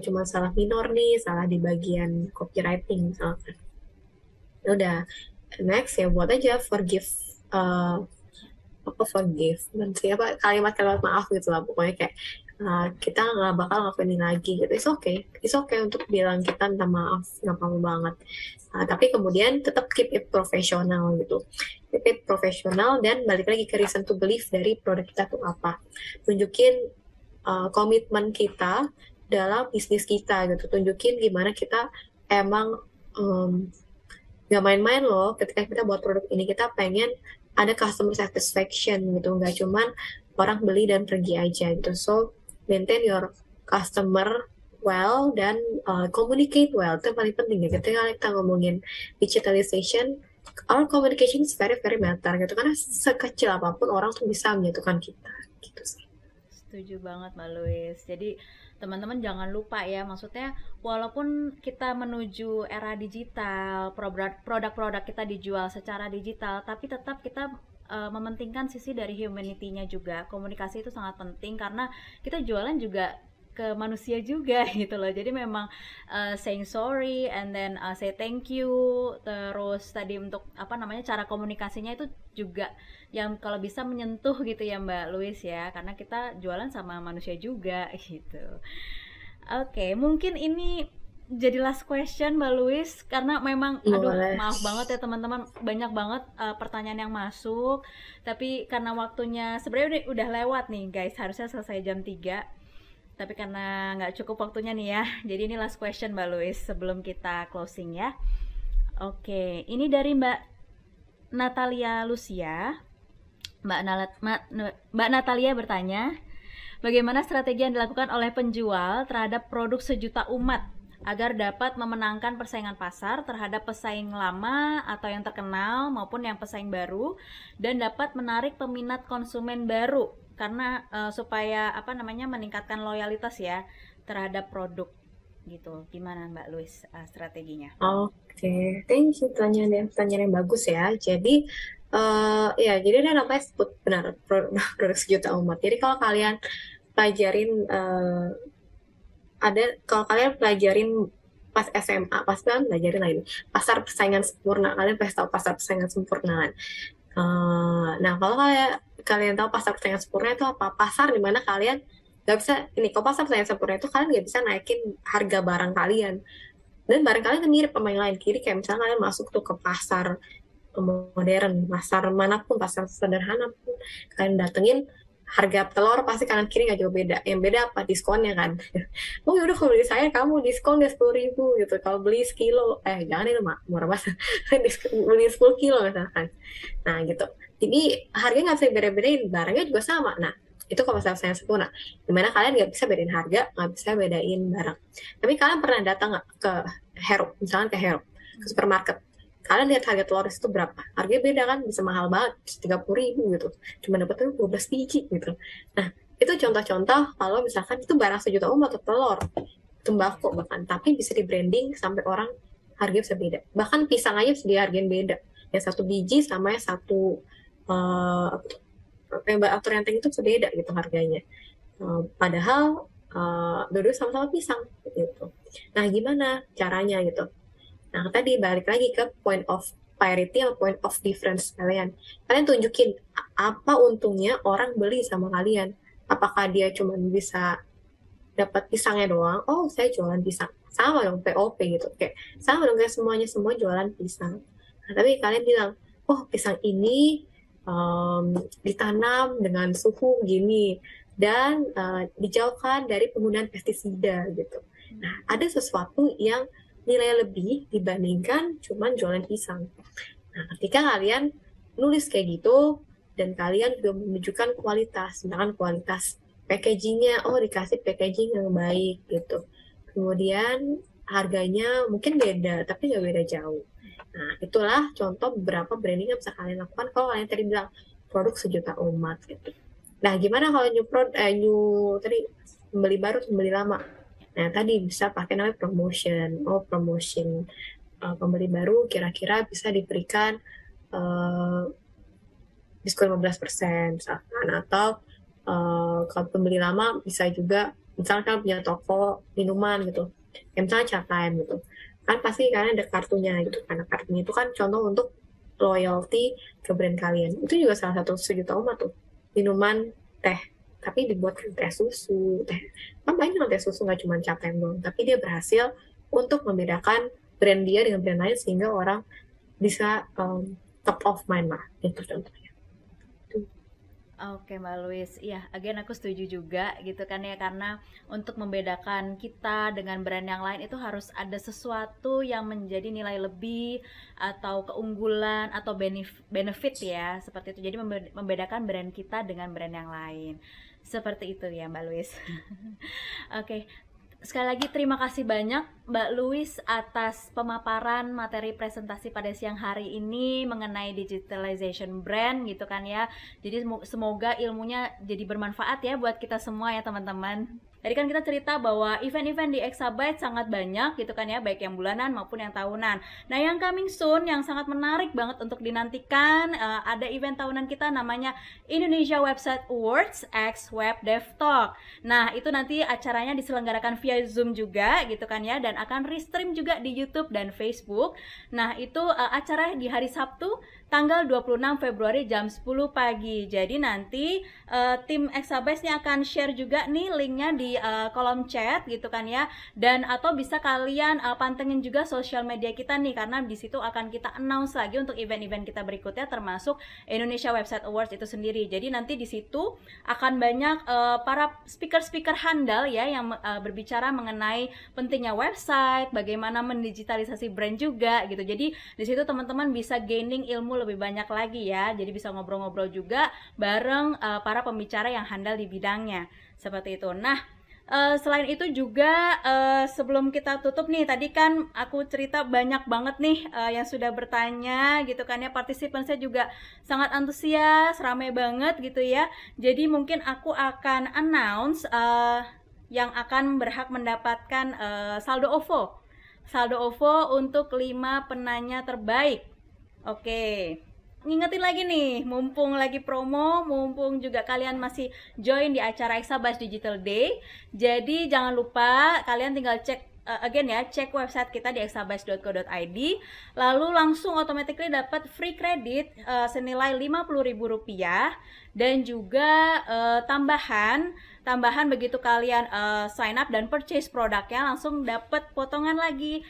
cuma salah minor nih, salah di bagian copywriting misalkan, Udah, next ya buat aja forgive, forgive, nanti kalimat-kalimat maaf gitu lah, pokoknya kayak kita nggak bakal ngelakuin ini lagi gitu. It's okay untuk bilang kita minta maaf, nggak apa-apa banget. Tapi kemudian tetap keep it profesional gitu, keep it profesional, dan balik lagi ke reason to believe dari produk kita tuh apa, tunjukin komitmen kita dalam bisnis kita gitu, tunjukin gimana kita emang nggak main-main loh ketika kita buat produk ini, kita pengen ada customer satisfaction gitu, nggak cuman orang beli dan pergi aja gitu. So maintain your customer well, dan communicate well, itu yang paling penting ya. Ketika kita ngomongin digitalization, our communication is very very matter gitu, karena sekecil apapun orang tuh bisa menyatukan kita gitu sih. Setuju banget Mbak Louis. Jadi teman-teman jangan lupa ya, maksudnya walaupun kita menuju era digital, produk-produk kita dijual secara digital, tapi tetap kita mementingkan sisi dari humanity-nya juga. Komunikasi itu sangat penting karena kita jualan juga ke manusia juga gitu loh. Jadi memang saying sorry and then say thank you, terus tadi untuk cara komunikasinya itu juga yang kalau bisa menyentuh gitu ya Mbak Louis ya, karena kita jualan sama manusia juga gitu. Oke, mungkin ini jadi last question Mbak Louis, karena memang maaf banget ya teman-teman, banyak banget pertanyaan yang masuk, tapi karena waktunya sebenarnya udah lewat nih guys, harusnya selesai jam 3, tapi karena nggak cukup waktunya nih ya, jadi ini last question Mbak Louis sebelum kita closing ya. Oke, ini dari Mbak Natalia Lucia. Mbak Natalia bertanya, bagaimana strategi yang dilakukan oleh penjual terhadap produk sejuta umat agar dapat memenangkan persaingan pasar terhadap pesaing lama atau yang terkenal maupun yang pesaing baru, dan dapat menarik peminat konsumen baru karena supaya meningkatkan loyalitas ya terhadap produk gitu. Gimana Mbak Louis strateginya? Oke, thank you, pertanyaan yang bagus ya. Jadi jadi ada namanya sebut benar produk sejuta umat. Jadi kalau kalian pelajarin pas SMA, pas kalian pelajarin lagi pasar persaingan sempurna, kalian pasti tahu pasar persaingan sempurna kan. Nah, kalau kalian tahu pasar persaingan sempurna itu apa? Pasar di mana kalian nggak bisa, kalau pasar persaingan sempurna itu kalian nggak bisa naikin harga barang kalian, dan barang kalian itu mirip sama yang lain. Jadi kayak misalnya kalian masuk tuh ke pasar modern, pasar manapun, pasar sederhana pun kalian datengin, harga telur pasti kanan kiri nggak jauh beda. Yang beda apa? Diskonnya kan. Oh yaudah, kalau beli saya kamu diskon deh 10.000 gitu. Kalau beli sekilo, jangan itu murah banget. Beli 10 kilo misalkan. Nah gitu. Jadi harganya nggak bisa beda-bedain, barangnya juga sama. Nah itu kalau pasar saya sempurna, dimana kalian nggak bisa bedain harga, nggak bisa bedain barang. Tapi kalian pernah datang nggak ke Hero, misalnya ke Hero, ke supermarket, kalian lihat harga telur itu berapa? Harganya beda kan, bisa mahal banget, 30.000 gitu. Cuma dapetnya 12 biji gitu. Nah, itu contoh-contoh kalau misalkan itu barang sejuta umat atau telur, tembakau bahkan, tapi bisa di branding sampai orang harganya bisa beda. Bahkan pisang aja bisa dihargain beda. Yang satu biji sama yang satu atur yang itu beda gitu harganya. Padahal dua-dua sama-sama pisang gitu. Nah, gimana caranya gitu? Nah, tadi balik lagi ke point of parity atau point of difference kalian. Kalian tunjukin apa untungnya orang beli sama kalian. Apakah dia cuma bisa dapat pisangnya doang? Oh, saya jualan pisang. Sama dong POP gitu. Kayak sama dong kayak semua jualan pisang. Nah, tapi kalian bilang, oh pisang ini ditanam dengan suhu gini dan dijauhkan dari penggunaan pestisida gitu. Nah, ada sesuatu yang nilai lebih dibandingkan cuman jualan pisang. Nah, ketika kalian nulis kayak gitu dan kalian juga menunjukkan kualitas, misalkan kualitas packagingnya, dikasih packaging yang baik gitu. Kemudian harganya mungkin beda, tapi nggak beda jauh. Nah, itulah contoh beberapa branding yang bisa kalian lakukan kalau kalian tadi bilang produk sejuta umat gitu. Nah, gimana kalau pembeli baru, pembeli lama? Nah, tadi bisa pakai namanya promotion. Promotion pembeli baru kira-kira bisa diberikan diskon 15% misalkan. Atau kalau pembeli lama bisa juga, misalkan punya toko minuman gitu, misalnya Chat Time gitu. kan pasti kalian ada kartunya gitu, karena kartunya itu kan contoh untuk loyalty ke brand kalian. Itu juga salah satu Sujitoma tuh, minuman teh, tapi dibuatkan teh susu, teh. Kan banyak teh susu, nggak cuma capem doang, tapi dia berhasil untuk membedakan brand dia dengan brand lain sehingga orang bisa top of mind lah, itu contohnya. Oke Mbak Luis, iya, again aku setuju juga gitu kan ya, karena untuk membedakan kita dengan brand yang lain itu harus ada sesuatu yang menjadi nilai lebih atau keunggulan atau benefit ya, seperti itu. Jadi membedakan brand kita dengan brand yang lain. Seperti itu ya Mbak Luis. Oke, sekali lagi terima kasih banyak Mbak Luis atas pemaparan materi presentasi pada siang hari ini mengenai digitalization brand gitu kan ya. Jadi semoga ilmunya jadi bermanfaat ya buat kita semua ya teman-teman. Tadi kan kita cerita bahwa event-event di Exabyte sangat banyak gitu kan ya, baik yang bulanan maupun yang tahunan. Nah, yang coming soon yang sangat menarik banget untuk dinantikan, ada event tahunan kita namanya Indonesia Website Awards X Web Dev Talk. Nah, itu nanti acaranya diselenggarakan via Zoom juga gitu kan ya, dan akan restream juga di YouTube dan Facebook. Nah, itu acara di hari Sabtu tanggal 26 Februari jam 10 pagi. Jadi nanti tim Exabyte-nya akan share juga nih linknya di kolom chat gitu kan ya, dan atau bisa kalian pantengin juga sosial media kita nih, karena di situ akan kita announce lagi untuk event-event kita berikutnya, termasuk Indonesia Website Awards itu sendiri. Jadi nanti di situ akan banyak para speaker-speaker handal ya yang berbicara mengenai pentingnya website, bagaimana mendigitalisasi brand juga gitu. Jadi di situ teman-teman bisa gaining ilmu lebih banyak lagi ya. Jadi bisa ngobrol-ngobrol juga bareng para pembicara yang handal di bidangnya. Seperti itu. Nah, selain itu juga sebelum kita tutup nih, tadi kan aku cerita banyak banget nih yang sudah bertanya gitu kan ya, partisipansnya juga sangat antusias, rame banget gitu ya. Jadi mungkin aku akan announce yang akan berhak mendapatkan saldo OVO untuk 5 penanya terbaik. Oke, ngingetin lagi nih, mumpung lagi promo, mumpung juga kalian masih join di acara Exabyte Digital Day. Jadi jangan lupa kalian tinggal cek again ya, cek website kita di exabyte.co.id, lalu langsung automatically dapat free credit senilai Rp50.000, dan juga tambahan begitu kalian sign up dan purchase produknya, langsung dapat potongan lagi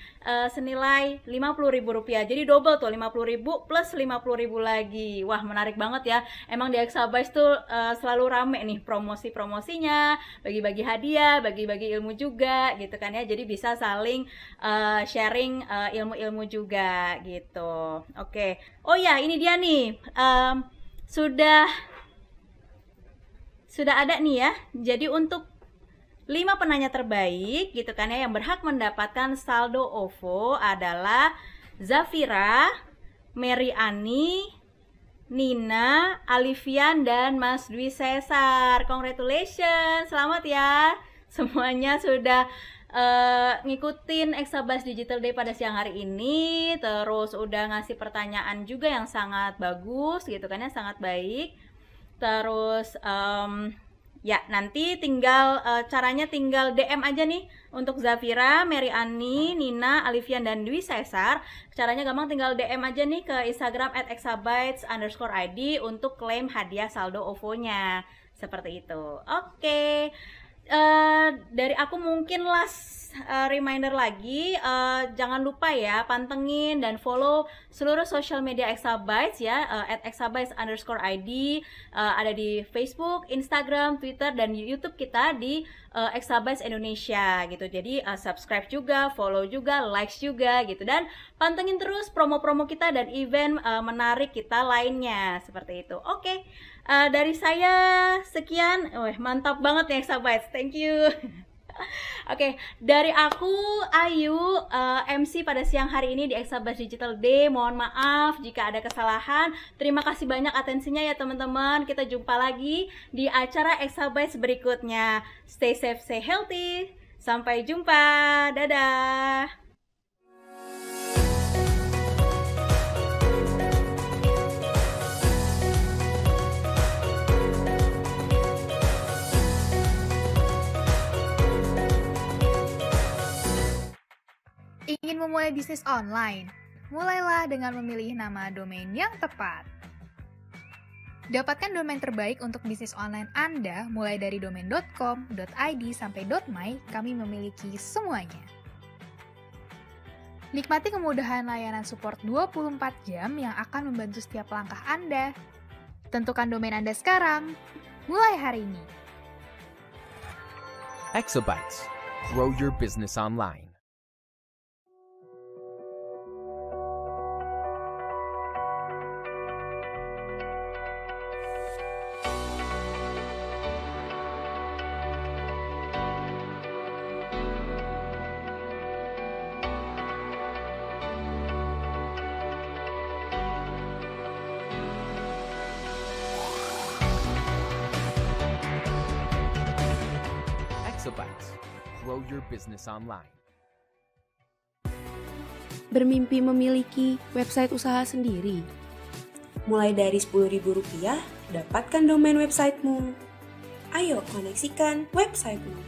senilai Rp50.000. Jadi double tuh, 50.000 plus 50.000 lagi. Wah, menarik banget ya. Emang di Exabyte tuh selalu rame nih promosi-promosinya, bagi-bagi hadiah, bagi-bagi ilmu juga gitu kan ya. Jadi bisa saling sharing ilmu-ilmu juga gitu. Oke. Oh ya, ini dia nih. Sudah ada nih ya. Jadi untuk 5 penanya terbaik gitu kan ya, yang berhak mendapatkan saldo OVO adalah Zafira, Mary Ani, Nina, Alifian, dan Mas Dwi Cesar. Congratulations, selamat ya. Semuanya sudah ngikutin Exabyte Digital Day pada siang hari ini, terus udah ngasih pertanyaan juga yang sangat bagus gitu kan ya, sangat baik. Terus ya nanti tinggal caranya tinggal DM aja nih untuk Zafira, Mary Ani, Nina, Alifian, dan Dwi Cesar. Caranya gampang, tinggal DM aja nih ke Instagram @exabytes_id untuk klaim hadiah saldo OVO-nya. Seperti itu. Oke. Dari aku mungkin last reminder lagi, jangan lupa ya pantengin dan follow seluruh social media Exabytes ya, @exabytes_id, ada di Facebook, Instagram, Twitter, dan YouTube kita di Exabytes Indonesia gitu. Jadi subscribe juga, follow juga, likes juga gitu, dan pantengin terus promo-promo kita dan event menarik kita lainnya seperti itu. Oke. Dari saya sekian. Mantap banget ya Exabytes, thank you. Oke, dari aku Ayu, MC pada siang hari ini di Exabyte Digital Day. Mohon maaf jika ada kesalahan. Terima kasih banyak atensinya ya teman-teman. Kita jumpa lagi di acara Exabyte berikutnya. Stay safe, stay healthy. Sampai jumpa. Dadah. Ingin memulai bisnis online? Mulailah dengan memilih nama domain yang tepat. Dapatkan domain terbaik untuk bisnis online Anda mulai dari domain .com, .id, sampai .my, kami memiliki semuanya. Nikmati kemudahan layanan support 24 jam yang akan membantu setiap langkah Anda. Tentukan domain Anda sekarang, mulai hari ini. Exabytes. Grow your business online. Exabytes. Grow your business online. Bermimpi memiliki website usaha sendiri. Mulai dari Rp10.000, dapatkan domain websitemu. Ayo koneksikan websitemu.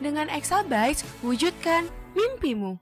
Dengan Exabytes, wujudkan mimpimu.